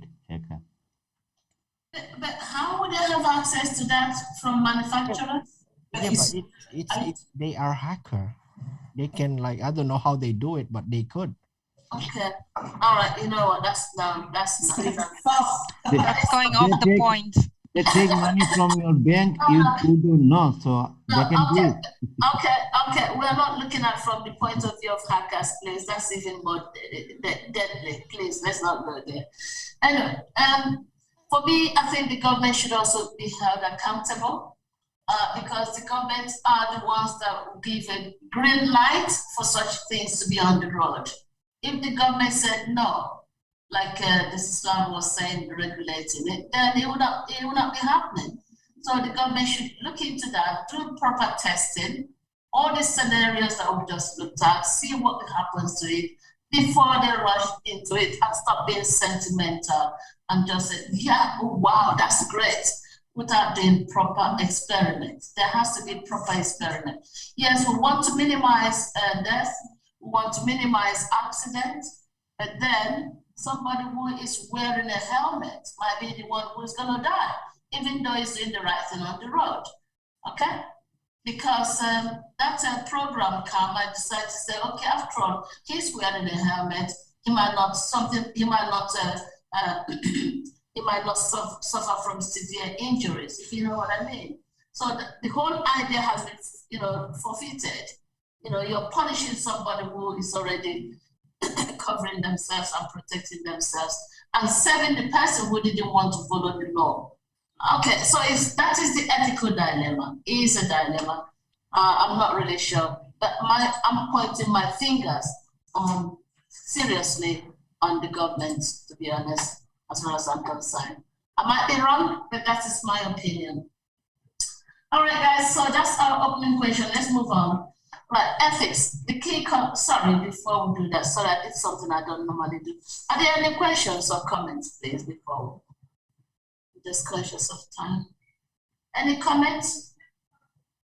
But how would they have access to that from manufacturers? Yeah, but it's they are hacker. They can I don't know how they do it, but they could. Okay. All right. You know what? That's not That's going off the point. They take money from your bank, you do not, so they can do it. Okay. We're not looking at from the point of view of hackers, please. That's even more deadly. Please, let's not go there. Anyway, for me, I think the government should also be held accountable because the governments are the ones that will give a green light for such things to be on the road. If the government said no, like this Islam was saying, regulating it, then it would not be happening. So the government should look into that, do proper testing, all the scenarios that we just looked at, see what happens to it before they rush into it and stop being sentimental and just say, yeah, oh, wow, that's great, without doing proper experiments. There has to be proper experiment. Yes, we want to minimize death, we want to minimize accidents, but then somebody who is wearing a helmet might be the one who's going to die, even though he's doing the right thing on the road. Okay? Because that's a program car might decide to say, okay, after all, he's wearing a helmet. He might not he might not suffer from severe injuries, if you know what I mean. So the whole idea has been, forfeited. You're punishing somebody who is already covering themselves and protecting themselves, and saving the person who didn't want to follow the law. Okay, so that is the ethical dilemma. It is a dilemma. I'm not really sure, but I'm pointing my fingers seriously on the government, to be honest, as far as I'm concerned. I might be wrong, but that is my opinion. All right, guys, so that's our opening question. Let's move on. Right, ethics, the key, sorry, before we do that, sorry, I did something I don't normally do. Are there any questions or comments, please, before we just conscious of time? Any comments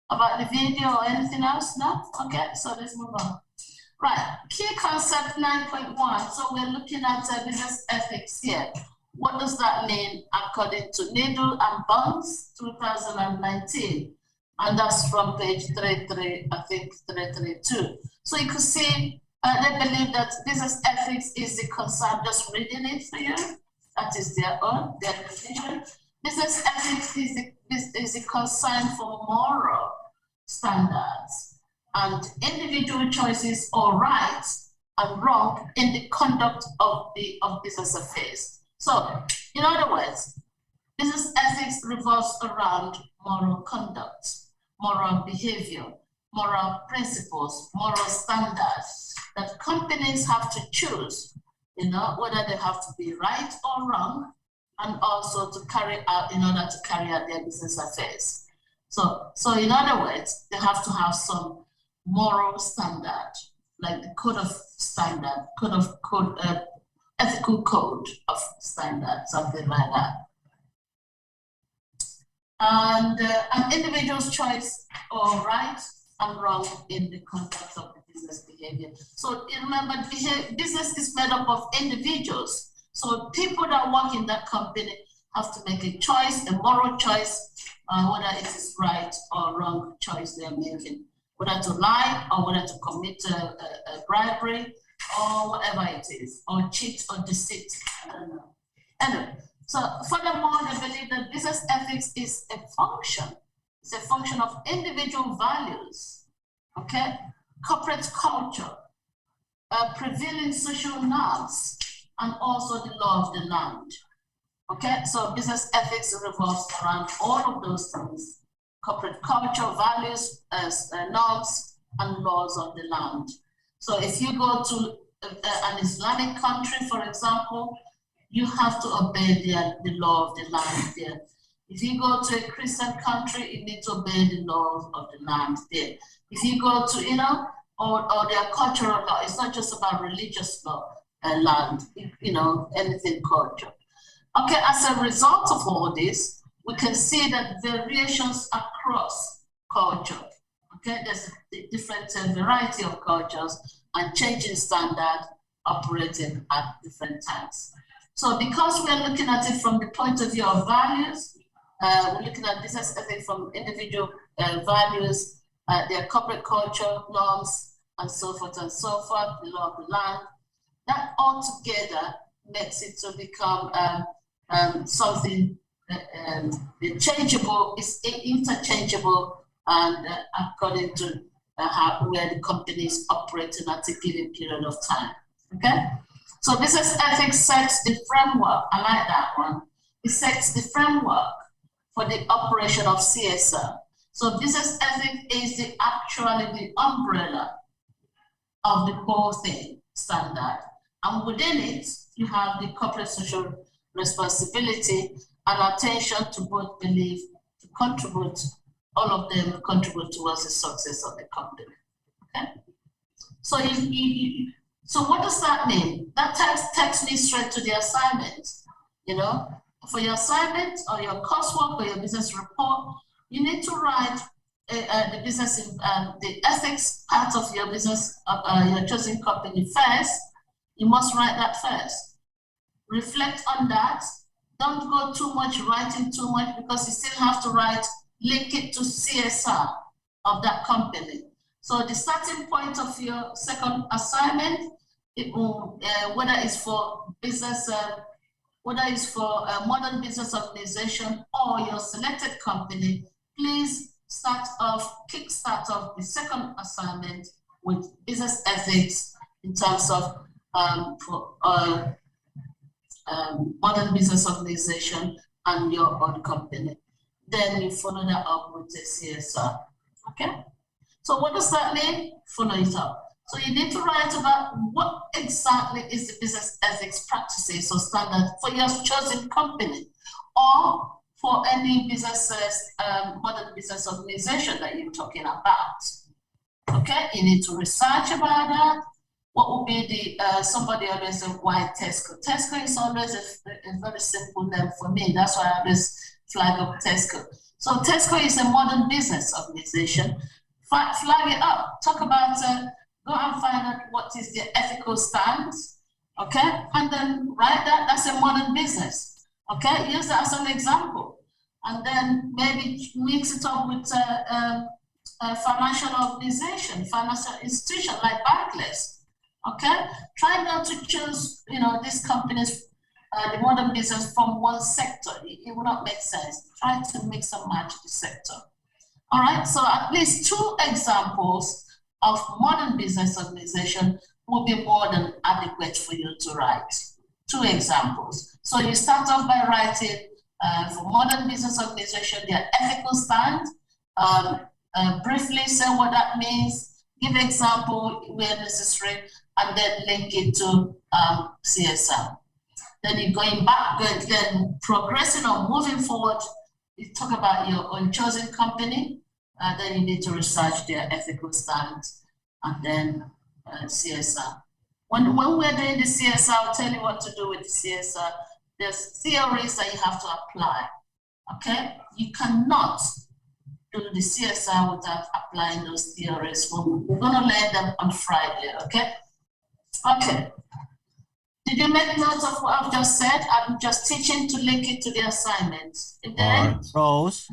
about the video or anything else? No? Okay, so let's move on. Right, key concept 9.1. So we're looking at business ethics here. What does that mean according to Needle and Bones 2019? And that's from page 332. So you could see they believe that business ethics is the concern, just reading it for you. That is their definition. Business ethics is the concern for moral standards and individual choices or rights and wrong in the conduct of business affairs. So, in other words, business ethics revolves around moral conduct, moral behavior, moral principles, moral standards that companies have to choose, whether they have to be right or wrong, and also to carry out in order to carry out their business affairs. So in other words, they have to have some moral standard, like the code of standard, ethical code of standard, something like that. And an individual's choice or right and wrong in the context of the business behavior. So remember, business is made up of individuals. So people that work in that company have to make a choice, a moral choice, whether it is right or wrong choice they're making, whether to lie or whether to commit a bribery or whatever it is, or cheat or deceit. I don't know. Anyway, so furthermore, they believe that business ethics is a function. It's a function of individual values, okay? Corporate culture, prevailing social norms, and also the law of the land. Okay, so business ethics revolves around all of those things: corporate culture, values, norms, and laws of the land. So if you go to an Islamic country, for example, you have to obey the law of the land there. If you go to a Christian country, you need to obey the laws of the land there. If you go to, or their cultural law, it's not just about religious law, land, anything culture. Okay, as a result of all this, we can see that variations across culture. Okay, there's a different variety of cultures and changing standard operating at different times. So because we're looking at it from the point of view of values, we're looking at business ethics from individual values, their corporate culture, norms, and so forth, the law of the land. That all together makes it to become something changeable, is interchangeable, and according to where the company is operating at a given period of time. Okay? So business ethics sets the framework. I like that one. It sets the framework for the operation of CSR. So business ethics is actually the umbrella of the whole thing, standard. And within it, you have the corporate social responsibility and attention to both belief, to contribute, all of them contribute towards the success of the company. Okay? So so what does that mean? That takes me straight to the assignment. For your assignment or your coursework or your business report, you need to write the ethics part of your business, your chosen company first. You must write that first. Reflect on that. Don't go too much, writing too much, because you still have to link it to CSR of that company. So the starting point of your second assignment, whether it's for business whether it's for a modern business organization or your selected company, please kickstart off the second assignment with business ethics in terms of modern business organization and your own company. Then you follow that up with the CSR, okay? So what does that mean? Follow it up. So you need to write about what exactly is the business ethics practices or standard for your chosen company or for any businesses, modern business organization that you're talking about. Okay, you need to research about that. What would be the, somebody always said, why Tesco? Tesco is always a very simple name for me. That's why I always flag up Tesco. So Tesco is a modern business organization. Flag it up, talk about, go and find out what is their ethical stance, okay? And then write that, that's a modern business, okay? Use that as an example. And then maybe mix it up with a financial organization, financial institution like Barclays, okay? Try not to choose, these companies, the modern business from one sector. It will not make sense. Try to mix and match the sector. All right, so at least 2 examples of modern business organization will be more than adequate for you to write. 2 examples. So you start off by writing for modern business organization, their ethical stand, briefly say what that means, give example where necessary, and then link it to CSR. Then you're going back, then progressing or moving forward, you talk about your own chosen company, then you need to research their ethical stance, and then CSR. When we're doing the CSR, I'll tell you what to do with the CSR. There's theories that you have to apply, okay? You cannot do the CSR without applying those theories. We're gonna learn them on Friday, okay? Okay. Did you make note of what I've just said? I'm just teaching to link it to the assignment. Rose?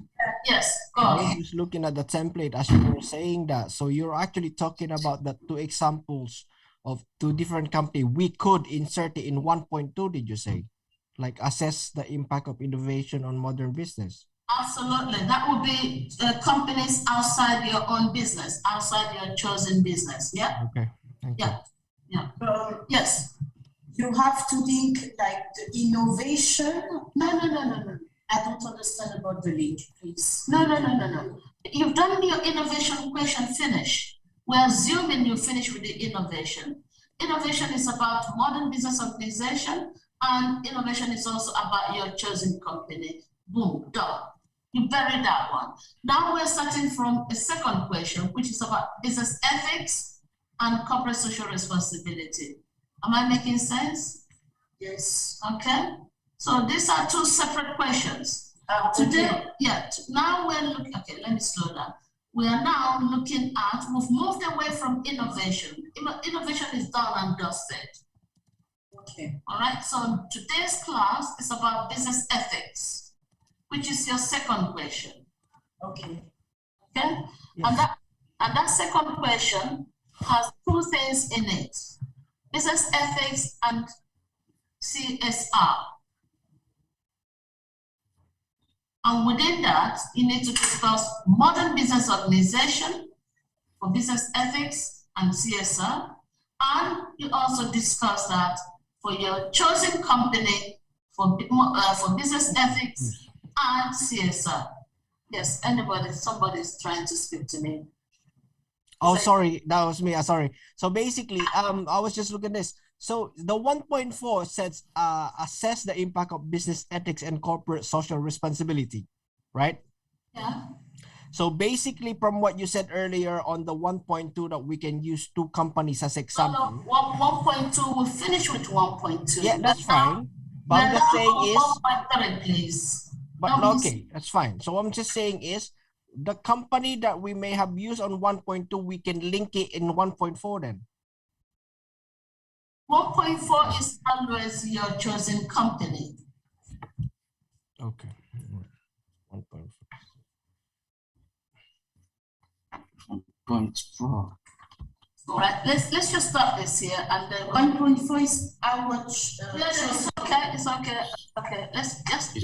Yes, go I on. was just looking at the template as you were saying that. So you're actually talking about the 2 examples of 2 different companies. We could insert it in 1.2, did you say? Like assess the impact of innovation on modern business. Absolutely. That would be companies outside your own business, outside your chosen business. Yeah? Okay. Thank you. Yeah. Yes. You have to link like the innovation. No. I don't understand about the link, please. No. You've done your innovation question finish. We're assuming you finish with the innovation. Innovation is about modern business organization, and innovation is also about your chosen company. Boom, done. You buried that one. Now we're starting from a second question, which is about business ethics and corporate social responsibility. Am I making sense? Yes. Okay. So these are 2 separate questions. Today, now we're looking, okay, let me slow down. We are now looking at, we've moved away from innovation. Innovation is done and dusted. Okay. All right, so today's class is about business ethics, which is your second question. Okay. Okay? Yes. And that second question has 2 things in it. Business ethics and CSR. And within that, you need to discuss modern business organization for business ethics and CSR. And you also discuss that for your chosen company for business ethics and CSR. Yes, somebody's trying to speak to me. Oh, sorry, that was me. Sorry. So basically, I was just looking at this. So the 1.4 says assess the impact of business ethics and corporate social responsibility, right? Yeah. So basically, from what you said earlier on the 1.2, that we can use 2 companies as example. No, 1.2, we'll finish with 1.2. Yeah, that's fine. But I'm just saying is 1.3, please. But okay, that's fine. So what I'm just saying is the company that we may have used on 1.2, we can link it in 1.4 then. 1.4 is always your chosen company. Okay. 1.4. 1.4. All right, let's just stop this here, and then 1.4 is our it's okay. Okay, it's okay. Okay, let's just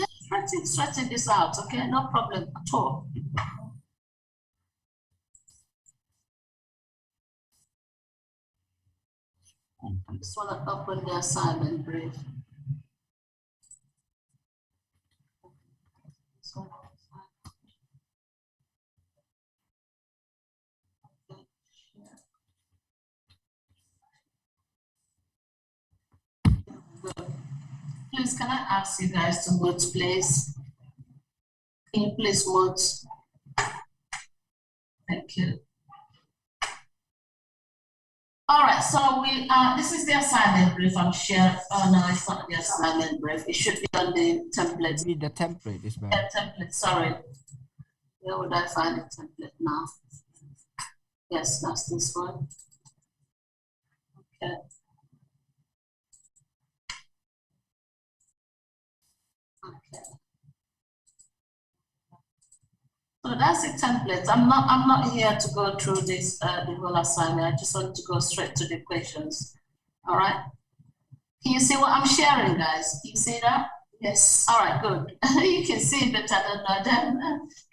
stretching this out. Okay, no problem at all. I just want to open the assignment brief. Please, can I ask you guys to mute, please? Can you please mute? Thank you. All right, so we this is the assignment brief I'm sharing. Oh no, it's not the assignment brief. It should be on the template. Maybe the template is better. Yeah, template, sorry. Where would I find the template now? Yes, that's this one. Okay. Okay. So that's the template. I'm not here to go through this the whole assignment. I just want to go straight to the questions. All right. Can you see what I'm sharing, guys? Can you see that? Yes. All right, good. You can see it better than them.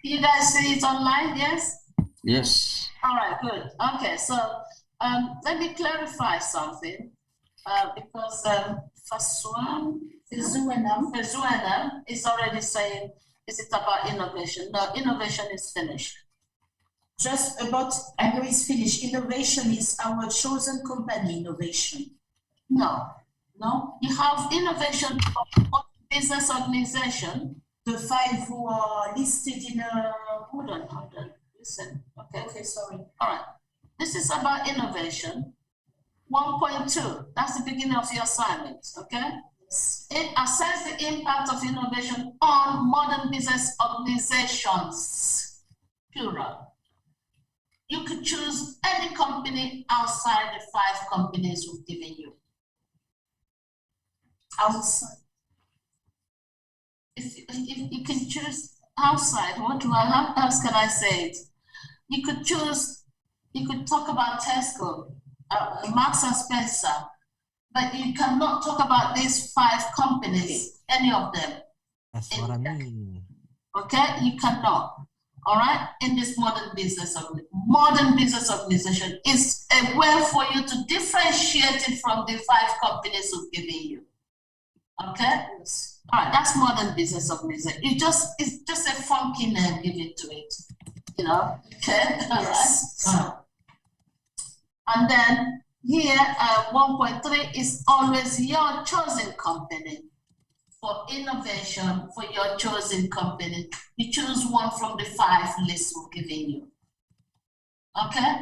Can you guys see it online? Yes? Yes. All right, good. Okay, so let me clarify something because first one, Zuenam is already saying, is it about innovation? No, innovation is finished. Just about, I know it's finished. Innovation is our chosen company innovation. No, no. You have innovation for business organization. The 5 who are listed in a... Hold on. Listen. Okay. Okay, sorry. All right. This is about innovation. 1.2, that's the beginning of your assignment, okay? It assesses the impact of innovation on modern business organizations, plural. You could choose any company outside the 5 companies we've given you. Outside. If you can choose outside, how else can I say it? You could choose, you could talk about Tesco, Marks and Spencer, but you cannot talk about these 5 companies, any of them. That's what I mean. Okay, you cannot. All right, in this modern business organization is a way for you to differentiate it from the 5 companies who've given you. Okay, yes. All right, that's modern business organization. It's just a funky name given to it, you know. Okay, yes. All right. And then here, 1.3 is always your chosen company. For innovation, for your chosen company, you choose one from the 5 lists we're giving you. Okay?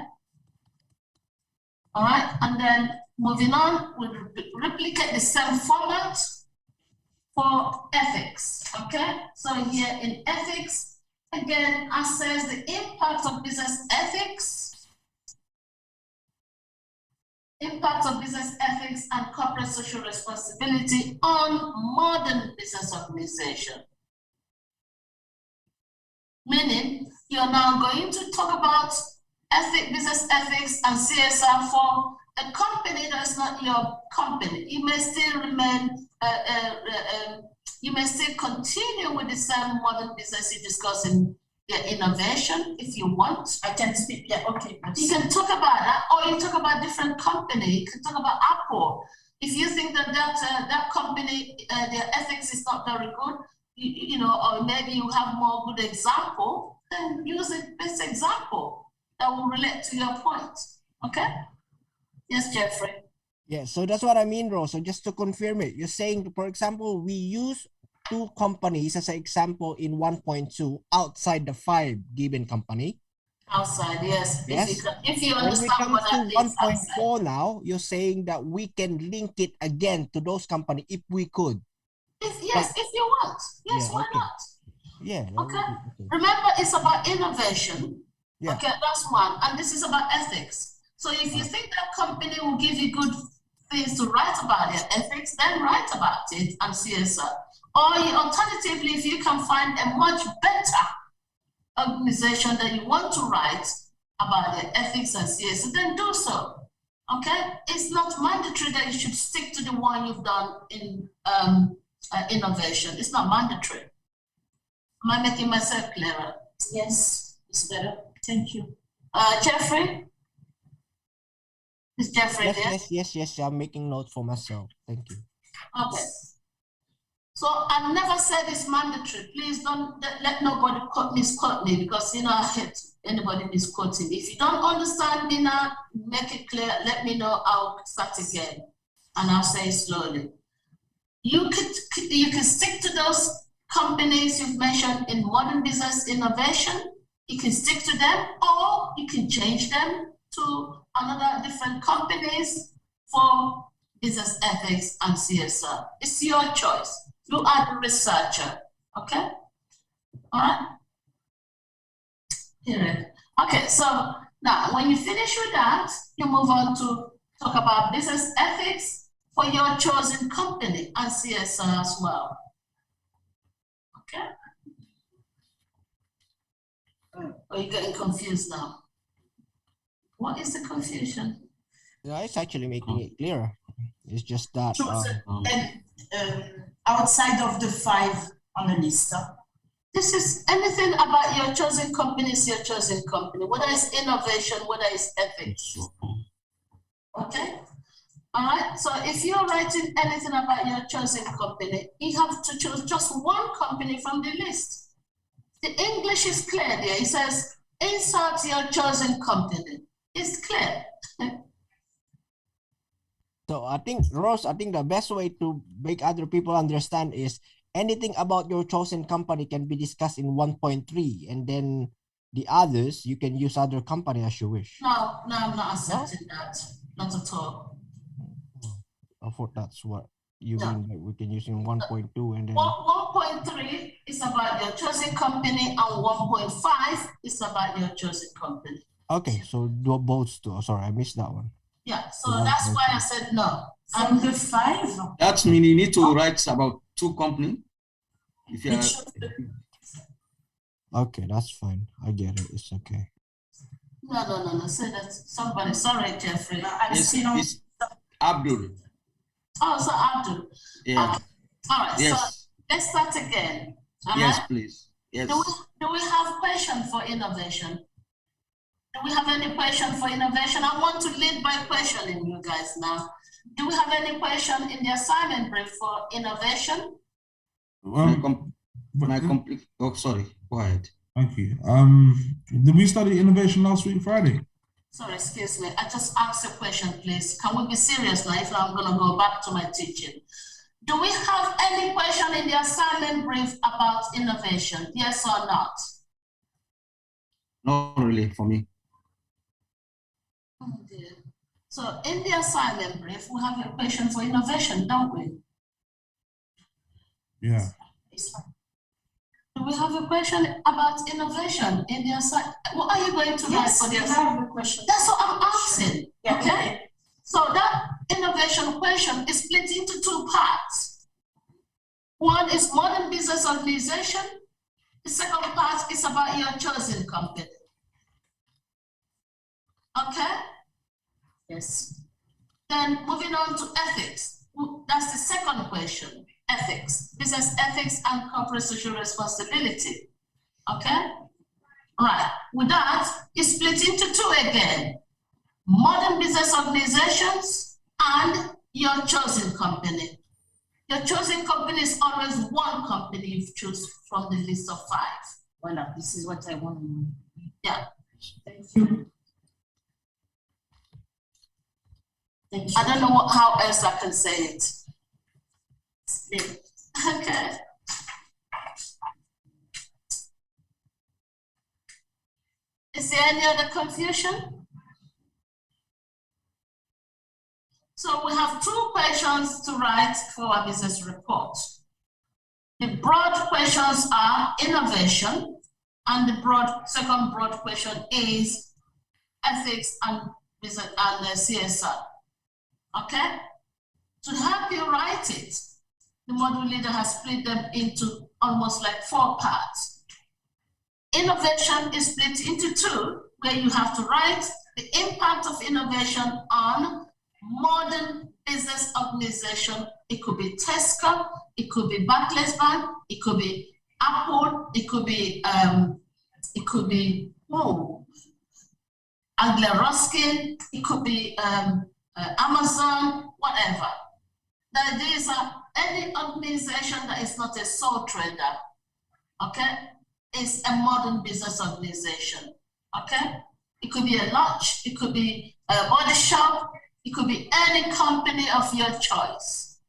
All right, and then moving on, we'll replicate the same format for ethics. Okay? So here in ethics, again, assess the impact of business ethics. Impact of business ethics and corporate social responsibility on modern business organization. Meaning, you're now going to talk about business ethics and CSR for a company that's not your company. You may still remain, you may still continue with the same modern business you discuss in your innovation if you want. I can speak, yeah, okay. You can talk about that, or you talk about different company. You can talk about Apple. If you think that that company, their ethics is not very good, you know, or maybe you have more good example, then use this example that will relate to your point. Okay? Yes, Jeffrey. Yeah, so that's what I mean, Rose. So just to confirm it, you're saying, for example, we use 2 companies as an example in 1.2 outside the 5 given company. Outside, yes. Yes. If you understand what that means. When we come to 1.4 now, you're saying that we can link it again to those companies if we could. If you want. Yes, yeah, why okay. not? Yeah. Okay. Remember, it's about innovation. Yeah. Okay, that's one. And this is about ethics. So if you think that company will give you good things to write about their ethics, then write about it and CSR. Or alternatively, if you can find a much better organization that you want to write about their ethics and CSR, then do so. Okay, it's not mandatory that you should stick to the one you've done in innovation. It's not mandatory. Am I making myself clearer? Yes, it's better. Thank you. Jeffrey? Is Jeffrey there? Yes. I'm making notes for myself. Thank you. Okay. So I never said it's mandatory. Please don't let nobody misquote me, because you know I hate anybody misquoting. If you don't understand me now, make it clear. Let me know. I'll start again, and I'll say it slowly. You can stick to those companies you've mentioned in modern business innovation. You can stick to them, or you can change them to another different companies for business ethics and CSR. It's your choice. You are the researcher, okay? All right? Here. Okay, so now when you finish with that, you move on to talk about business ethics for your chosen company and CSR as well. Okay? Are you getting confused now? What is the confusion? No, it's actually making it clearer. It's just that outside of the 5 on the list. This is anything about your chosen company is your chosen company, whether it's innovation, whether it's ethics. Okay? All right, so if you're writing anything about your chosen company, you have to choose just one company from the list. The English is clear there. It says, insert your chosen company. It's clear. So I think, Rose, the best way to make other people understand is anything about your chosen company can be discussed in 1.3, and then the others, you can use other company as you wish. No, I'm not accepting that. Not at all. I thought that's what you mean, like we can use in 1.2 and then... 1.3 is about your chosen company, and 1.5 is about your chosen company. Okay, so do both too. Sorry, I missed that one. Yeah, so that's why I said no. From the 5? That means you need to write about 2 companies. If you are... Okay, that's fine. I get it. It's okay. No. Say that somebody. Sorry, Jeffrey. It's Abdul. Oh, so Abdul. Yeah. Okay. All right. Yes. So let's start again. Yes, right? please. Yes. Do we have question for innovation? Do we have any question for innovation? I want to lead by questioning you guys now. Do we have any question in the assignment brief for innovation? Oh, sorry. Go ahead. Thank you. Did we study innovation last week, Friday? Sorry, excuse me. I just asked a question, please. Can we be serious now if I'm going to go back to my teaching? Do we have any question in the assignment brief about innovation? Yes or not? Not really for me. Oh dear. So in the assignment brief, we have a question for innovation, don't we? Yeah. Do we have a question about innovation in the assignment? What are you going to write for the assignment? Yes, we have a question. That's what I'm asking. Yeah. Okay. So that innovation question is split into 2 parts. One is modern business organization. The second part is about your chosen company. Okay? Yes. Then moving on to ethics. That's the second question. Ethics, business ethics and corporate social responsibility. Okay? Right. With that, it's split into 2 again. Modern business organizations and your chosen company. Your chosen company is always one company you've chosen from the list of 5. Well, this is what I want to know. Yeah. Thank you. Thank you. I don't know how else I can say it. Okay. Is there any other confusion? So we have 2 questions to write for our business report. The broad questions are innovation, and the second broad question is ethics and business and CSR. Okay? To help you write it, the module leader has split them into almost like 4 parts. Innovation is split into 2, where you have to write the impact of innovation on modern business organization. It could be Tesco, it could be Barclays Bank, it could be Apple, it could be Angela Ruskin, it could be Amazon, whatever. The ideas are any organization that is not a sole trader, okay, is a modern business organization, okay? It could be a lodge, it could be a body shop, it could be any company of your choice,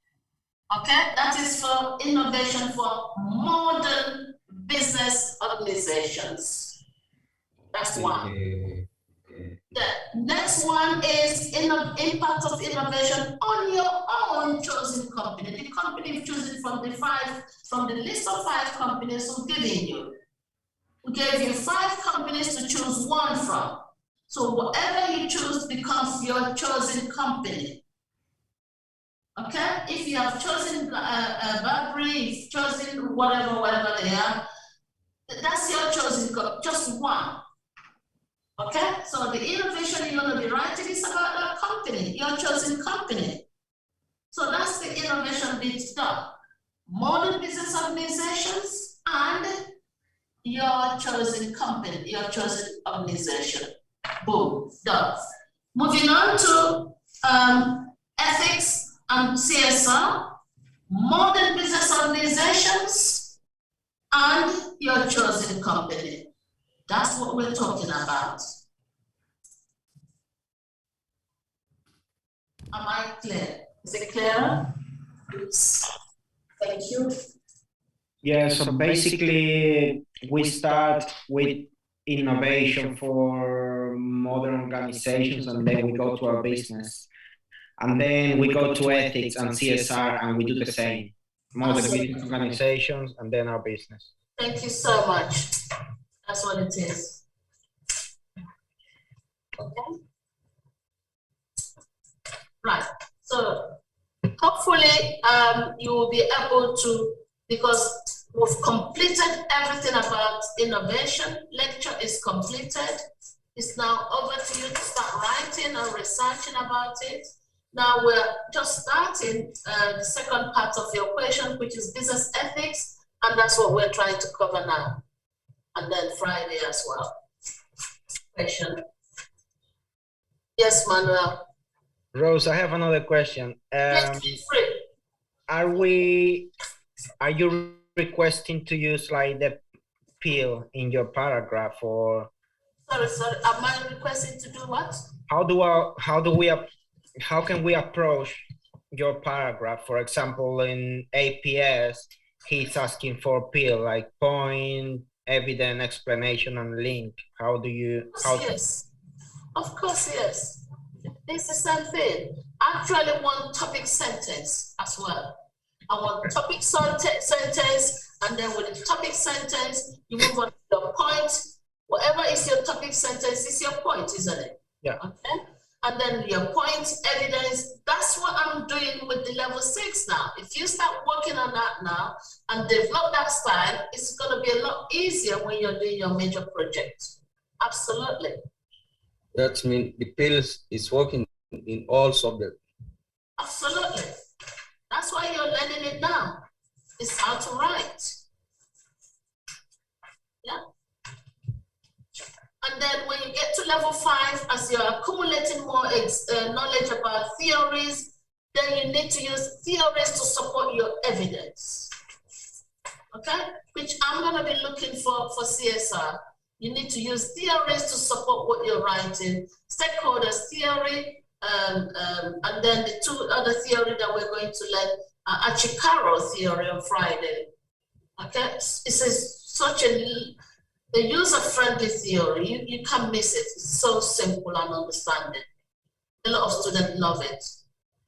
okay? That is for innovation for modern business organizations. That's one. The next one is impact of innovation on your own chosen company. The company you've chosen from the list of 5 companies who've given you. We gave you 5 companies to choose one from. So whatever you choose becomes your chosen company. Okay? If you have chosen Burberry, you've chosen whatever they are, that's your chosen company, just one. Okay, so the innovation you're going to be writing is about that company, your chosen company. So that's the innovation bit done. Modern business organizations and your chosen company, your chosen organization. Boom, done. Moving on to ethics and CSR, modern business organizations and your chosen company. That's what we're talking about. Am I clear? Is it clearer? Oops. Thank you. Yeah, so basically we start with innovation for modern organizations, and then we go to our business. And then we go to ethics and CSR, and we do the same. Modern business organizations, and then our business. Thank you so much. That's what it is. Okay. Right. So hopefully you will be able to, because we've completed everything about innovation. Lecture is completed. It's now over to you to start writing and researching about it. Now we're just starting the second part of your question, which is business ethics, and that's what we're trying to cover now. And then Friday as well. Question. Yes, Manuel. Rose, I have another question. Are you requesting to use like the pill in your paragraph, or? Sorry. Am I requesting to do what? How can we approach your paragraph? For example, in APS, he's asking for pill, like point, evidence, explanation, and link. How do you? Yes, of course, yes. It's the same thing. Actually, one topic sentence as well. I want topic sentence, and then with the topic sentence, you move on to your point. Whatever is your topic sentence is your point, isn't it? Yeah. Okay. And then your point, evidence, that's what I'm doing with the level 6 now. If you start working on that now and develop that style, it's going to be a lot easier when you're doing your major project. Absolutely. That means the pills is working in all subjects. Absolutely. That's why you're learning it now. It's how to write. Yeah. And then when you get to level 5, as you're accumulating more knowledge about theories, then you need to use theories to support your evidence. Okay? Which I'm going to be looking for CSR. You need to use theories to support what you're writing. Stakeholders theory, and then the 2 other theory that we're going to learn, Achikaro theory on Friday. Okay? This is such a user-friendly theory. You can't miss it. It's so simple and understanding. A lot of students love it.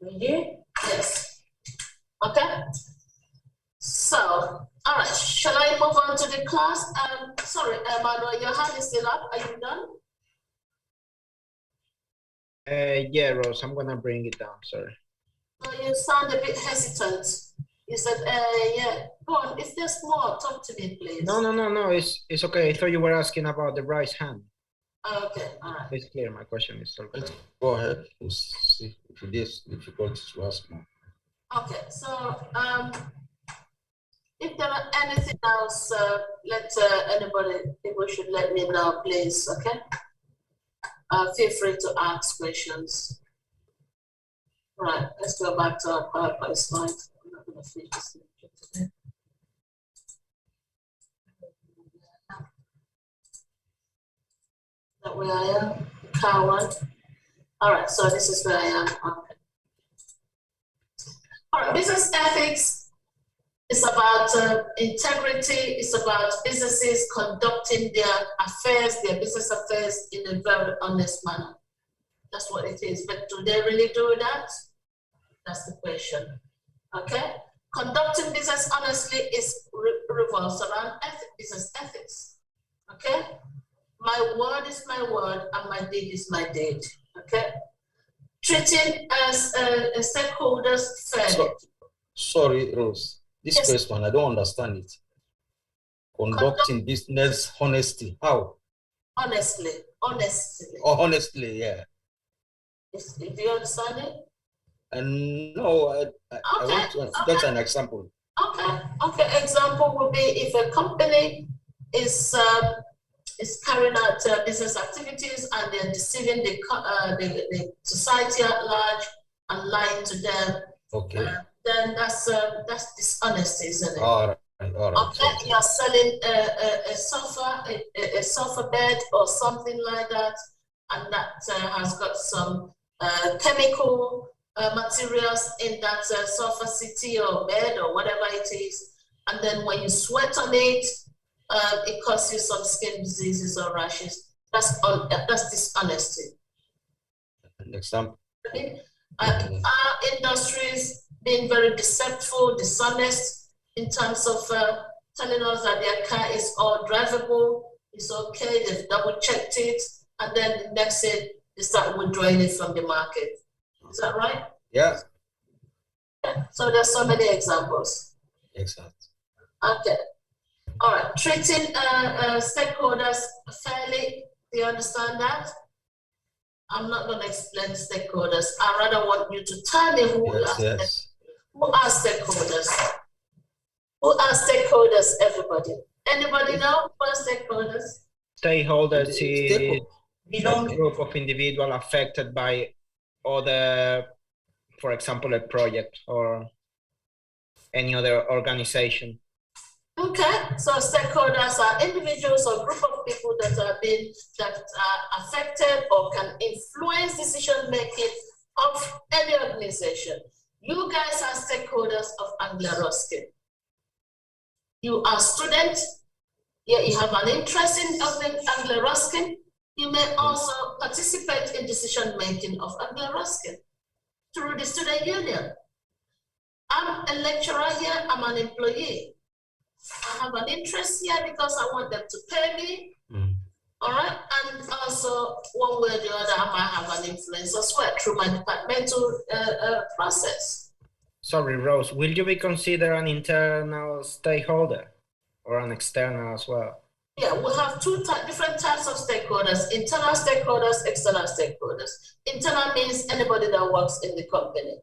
Really? Yes. Okay? So, all right, shall I move on to the class? Sorry, Manuel, your hand is still up. Are you done? Yeah, Rose, I'm gonna bring it down, sorry. No, you sound a bit hesitant. You said, yeah, go on, if there's more, talk to me, please. No, it's okay. I thought you were asking about the right hand. Okay, all right. It's clear. My question is solved. Let's go ahead. We'll see if it is difficult to ask more. Okay, so if there are anything else, let anybody, people should let me know, please, okay? Feel free to ask questions. Right, let's go back to our PowerPoint slide. I'm not going to finish this lecture today. That where I am, car one. All right, so this is where I am. Okay. All right, business ethics is about integrity. It's about businesses conducting their affairs, their business affairs in a very honest manner. That's what it is. But do they really do that? That's the question. Okay. Conducting business honestly is revolves around business ethics. Okay. My word is my word, and my deed is my deed. Okay. Treating as stakeholders fairly. Sorry, Rose. This Yes. first one, I don't understand it. Conducting business honesty. How? Honestly. Oh, honestly, yeah. Do you understand it? And no, I want to. That's an example. Okay. Example would be if a company is carrying out business activities and they're deceiving the society at large and lying to them. Okay. Then that's dishonesty, isn't it? All right. Okay, you're selling a sofa bed or something like that, and that has got some chemical materials in that sofa settee or bed or whatever it is, and then when you sweat on it, it causes you some skin diseases or rashes. That's dishonesty. An example. Okay. Our industries being very deceitful, dishonest in terms of telling us that their car is all drivable, it's okay, they've double checked it, and then the next thing they start withdrawing it from the market. Is that right? Yeah. So there's so many examples. Exactly. Okay. All right. Treating stakeholders fairly. Do you understand that? I'm not going to explain stakeholders. I rather want you to tell me who are stakeholders. Who are stakeholders, everybody? Anybody know who are stakeholders? Stakeholders is a group of individuals affected by other, for example, a project or any other organization. Okay, so stakeholders are individuals or group of people that are affected or can influence decision making of any organization. You guys are stakeholders of Anglia Ruskin. You are students. Yeah, you have an interest in Anglia Ruskin. You may also participate in decision making of Anglia Ruskin through the student union. I'm a lecturer here. I'm an employee. I have an interest here because I want them to pay me. All right. And also, one way or the other, I might have an influence as well through my departmental process. Sorry, Rose, will you be considered an internal stakeholder or an external as well? Yeah, we have different types of stakeholders: internal stakeholders, external stakeholders. Internal means anybody that works in the company,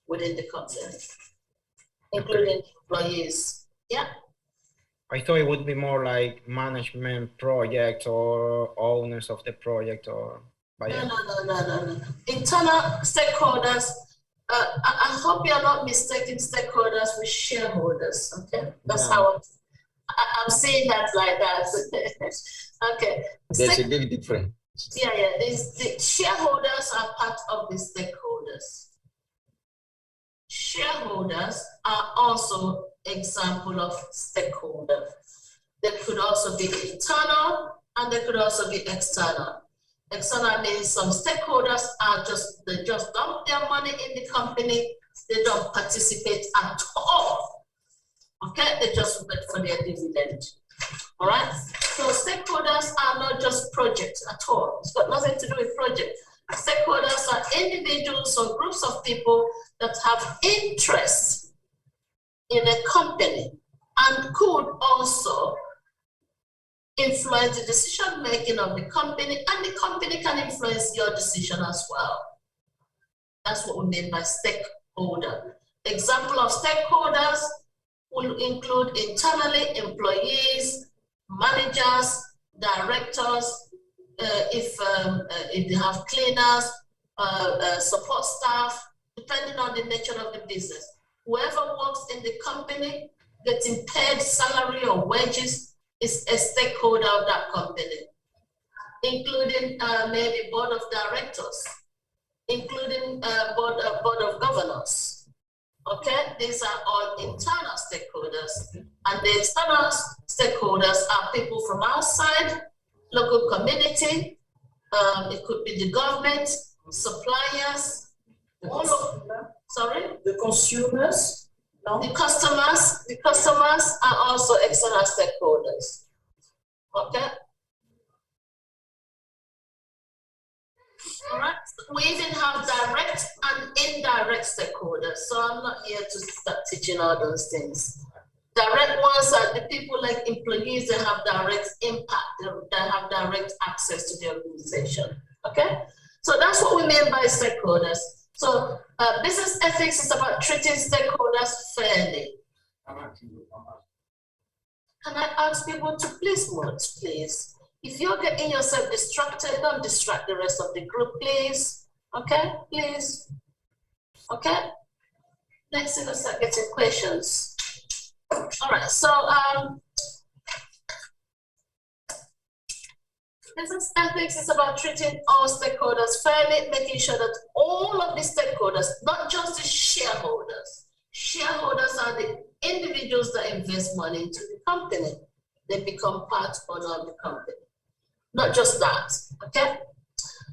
within the company, including employees. Yeah. I thought it would be more like management project or owners of the project or. No. Internal stakeholders. I hope you're not mistaking stakeholders with shareholders. Okay, that's how I'm saying that like that. Okay. There's a big difference. Yeah. The shareholders are part of the stakeholders. Shareholders are also example of stakeholder. They could also be internal and they could also be external. External means some stakeholders they just dump their money in the company. They don't participate at all. Okay, they just wait for their dividend. All right. So stakeholders are not just projects at all. It's got nothing to do with projects. Stakeholders are individuals or groups of people that have interest in a company and could also influence the decision making of the company, and the company can influence your decision as well. That's what we mean by stakeholder. Example of stakeholders will include internally employees, managers, directors, if they have cleaners, support staff, depending on the nature of the business. Whoever works in the company getting paid salary or wages is a stakeholder of that company, including maybe board of directors, including board of governors. Okay, these are all internal stakeholders, and the external stakeholders are people from outside, local community. It could be the government, suppliers, all of them. Sorry, the consumers. No? The customers are also external stakeholders. Okay. All right. We even have direct and indirect stakeholders. So I'm not here to start teaching all those things. Direct ones are the people like employees that have direct impact, that have direct access to the organization. Okay. So that's what we mean by stakeholders. So business ethics is about treating stakeholders fairly. Can I ask people to please mute, please? If you're getting yourself distracted, don't distract the rest of the group, please. Okay, please. Okay. Next thing, let's start getting questions. All right, so business ethics is about treating all stakeholders fairly, making sure that all of the stakeholders, not just the shareholders. Shareholders are the individuals that invest money into the company. They become part owner of the company. Not just that, okay?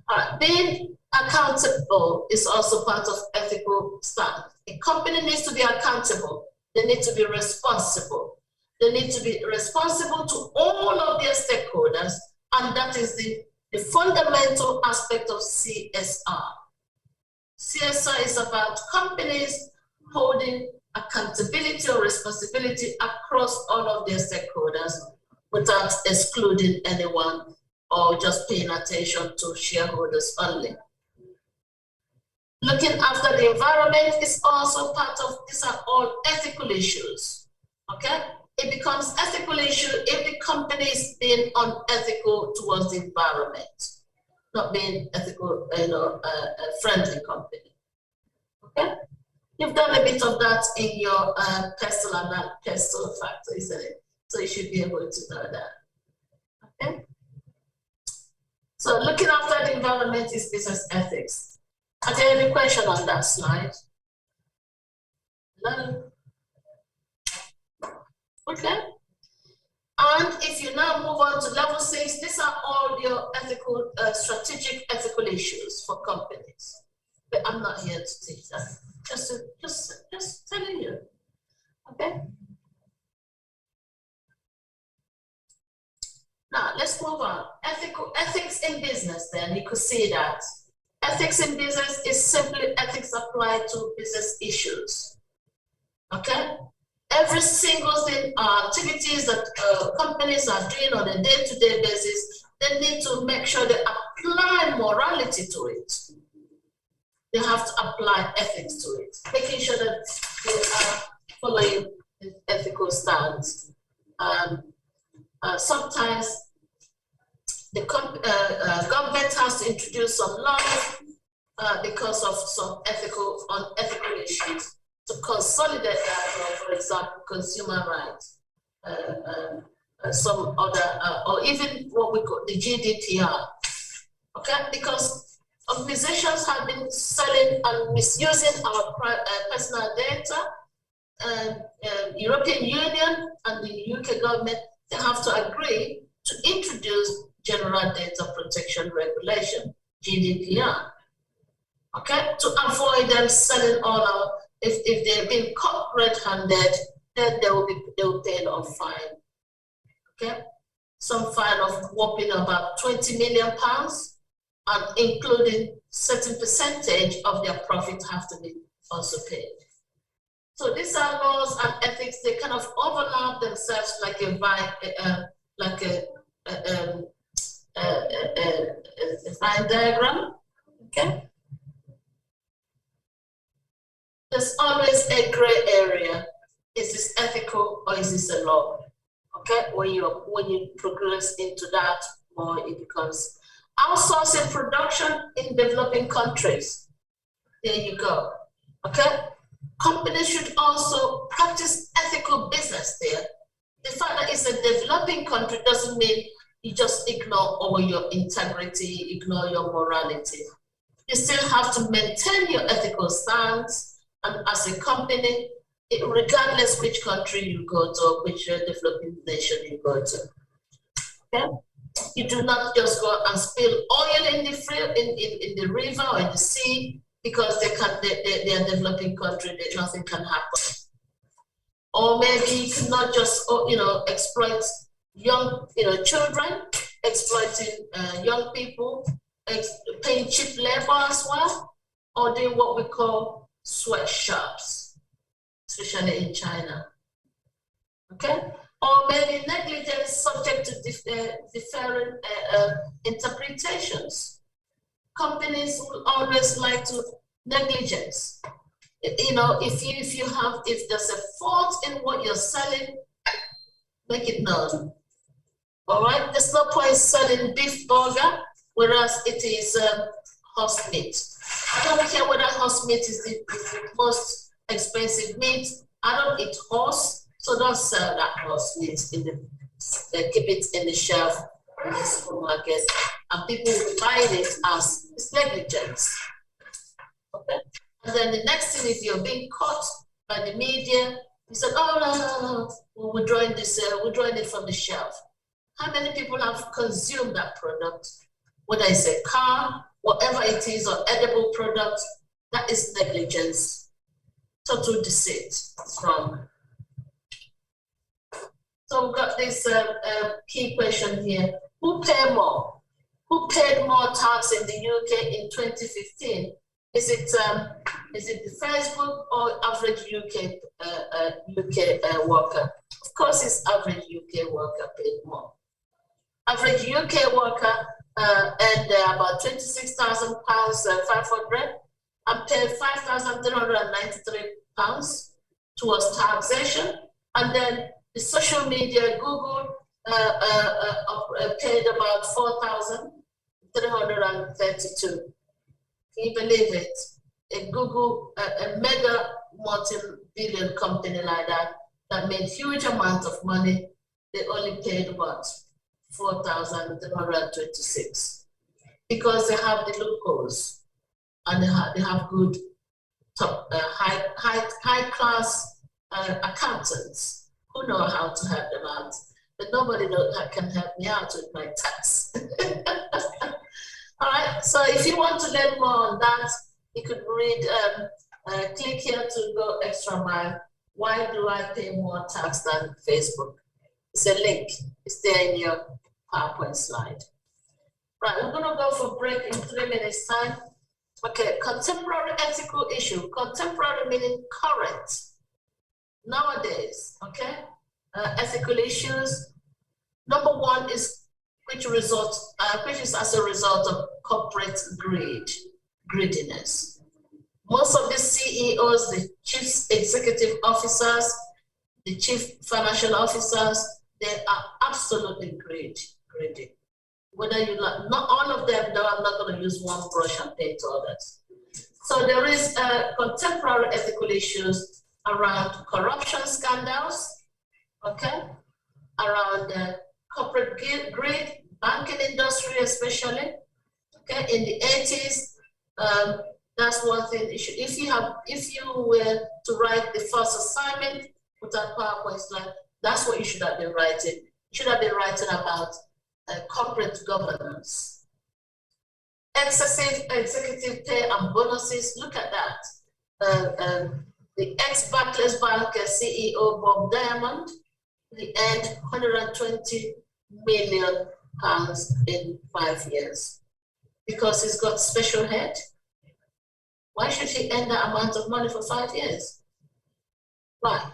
All right, being accountable is also part of ethical stance. A company needs to be accountable. They need to be responsible. They need to be responsible to all of their stakeholders, and that is the fundamental aspect of CSR. CSR is about companies holding accountability or responsibility across all of their stakeholders without excluding anyone or just paying attention to shareholders only. Looking after the environment is also part of, these are all ethical issues, okay? It becomes ethical issue if the company is being unethical towards the environment, not being ethical, a friendly company, okay? You've done a bit of that in your pestle and non-pestle factor, isn't it? So you should be able to know that, okay? So looking after the environment is business ethics. Are there any question on that slide? Hello? Okay. And if you now move on to level 6, these are all your ethical, strategic ethical issues for companies. But I'm not here to teach that. Just telling you. Okay. Now let's move on. Ethics in business. Then you could see that ethics in business is simply ethics applied to business issues. Okay. Every single thing, activities that companies are doing on a day-to-day basis, they need to make sure they apply morality to it. They have to apply ethics to it, making sure that they are following ethical standards. Sometimes the government has to introduce some laws because of some unethical issues to consolidate that, for example, consumer rights, some other, or even what we call the GDPR, okay? Because organizations have been selling and misusing our personal data, and European Union and the UK government, they have to agree to introduce General Data Protection Regulation, GDPR, okay? To avoid them selling all our, if they've been caught red-handed, then they will pay a fine, okay? Some fine of whopping about £20 million, and including certain percentage of their profit have to be also paid. So these are laws and ethics, they kind of overlap themselves like a Venn diagram, okay? There's always a gray area. Is this ethical or is this a law? Okay, when you progress into that, more it becomes outsourcing production in developing countries. There you go. Okay, companies should also practice ethical business there. The fact that it's a developing country doesn't mean you just ignore all your integrity, ignore your morality. You still have to maintain your ethical stance, and as a company, regardless which country you go to, which developing nation you go to. Okay? You do not just go and spill oil in the river or in the sea because they are a developing country, nothing can happen. Or maybe you cannot just exploit young children, exploiting young people, paying cheap labor as well, or doing what we call sweatshops, especially in China. Okay? Or maybe negligence subject to different interpretations. Companies will always like to negligence. If there's a fault in what you're selling, make it known. All right? There's no point selling beef burger, whereas it is horse meat. I don't care whether horse meat is the most expensive meat. I don't eat horse, so don't sell that horse meat keep it in the shelf in the supermarket, and people will be buying it as it's negligence. Okay? And then the next thing, if you're being caught by the media, you said, oh, no, we're drawing it from the shelf. How many people have consumed that product? Whether it's a car, whatever it is, or edible product, that is negligence. Total deceit. It's wrong. So we've got this key question here. Who paid more? Who paid more tax in the UK in 2015? Is it the Facebook or average UK worker? Of course, it's average UK worker paid more. Average UK worker earned about £26,500 and paid £5,393 towards taxation. And then the social media, Google, paid about $4,332. Can you believe it? A Google, a mega multi-billion company like that made huge amount of money, they only paid what? $4,326. Because they have the loopholes and they have good top high class accountants who know how to help them out. But nobody can help me out with my tax. All right, so if you want to learn more on that, you could read, click here to go extra mile. Why do I pay more tax than Facebook? It's a link. It's there in your PowerPoint slide. Right, we're gonna go for break in 3 minutes time. Okay, contemporary ethical issue. Contemporary meaning current. Nowadays, okay? Ethical issues. Number one is which is as a result of corporate greediness. Most of the CEOs, the chief executive officers, the chief financial officers, they are absolutely greedy. Whether you like, not all of them, though, I'm not going to use one brush and paint others. So there is contemporary ethical issues around corruption scandals, okay, around corporate greed, banking industry especially, okay. In the 80s, that's one thing. If you were to write the first assignment with that PowerPoint slide, that's what you should have been writing. You should have been writing about corporate governance. Excessive executive pay and bonuses, look at that. The ex-Barclays Bank CEO, Bob Diamond, he earned £120 million in 5 years because he's got special head. Why should he earn that amount of money for 5 years? Why?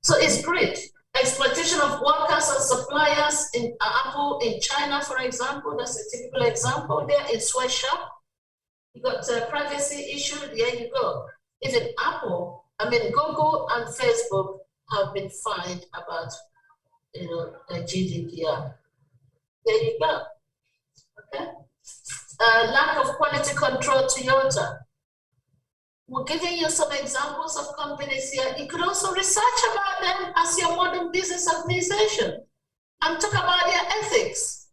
So it's greed. Exploitation of workers and suppliers in Apple in China, for example, that's a typical example there in sweatshop. You got privacy issue, there you go. Even Apple, Google and Facebook have been fined about, GDPR. There you go, okay? Lack of quality control, Toyota. We're giving you some examples of companies here. You could also research about them as your modern business organization and talk about their ethics.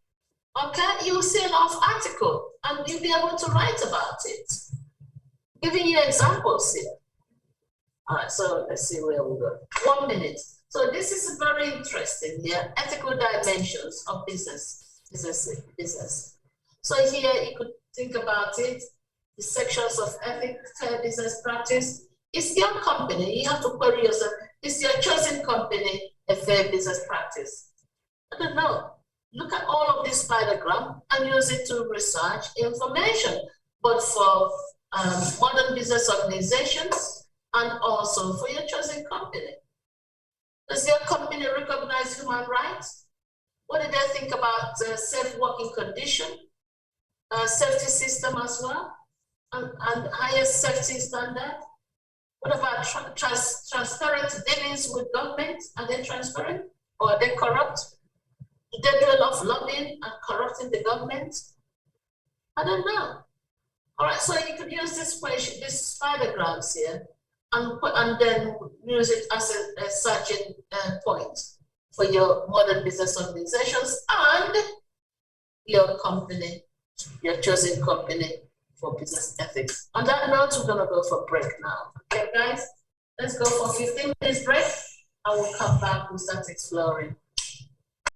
Okay, you'll see a lot of articles and you'll be able to write about it. Giving you examples here. All right, so let's see where we go. 1 minute. So this is very interesting here, ethical dimensions of business. So here you could think about it, the sections of ethics, fair business practice. Is your company, you have to query yourself, is your chosen company a fair business practice? I don't know. Look at all of this diagram and use it to research information, but for modern business organizations and also for your chosen company. Does your company recognize human rights? What do they think about safe working condition, safety system as well, and highest safety standard? What about transparent dealings with government? Are they transparent or are they corrupt? Do they do a lot of lobbying and corrupting the government? I don't know. All right, so you could use this question, these diagrams here, and then use it as a searching point for your modern business organizations and your company, your chosen company for business ethics. On that note, we're gonna go for break now. Okay, guys, let's go for 15 minutes break. I will come back and start exploring.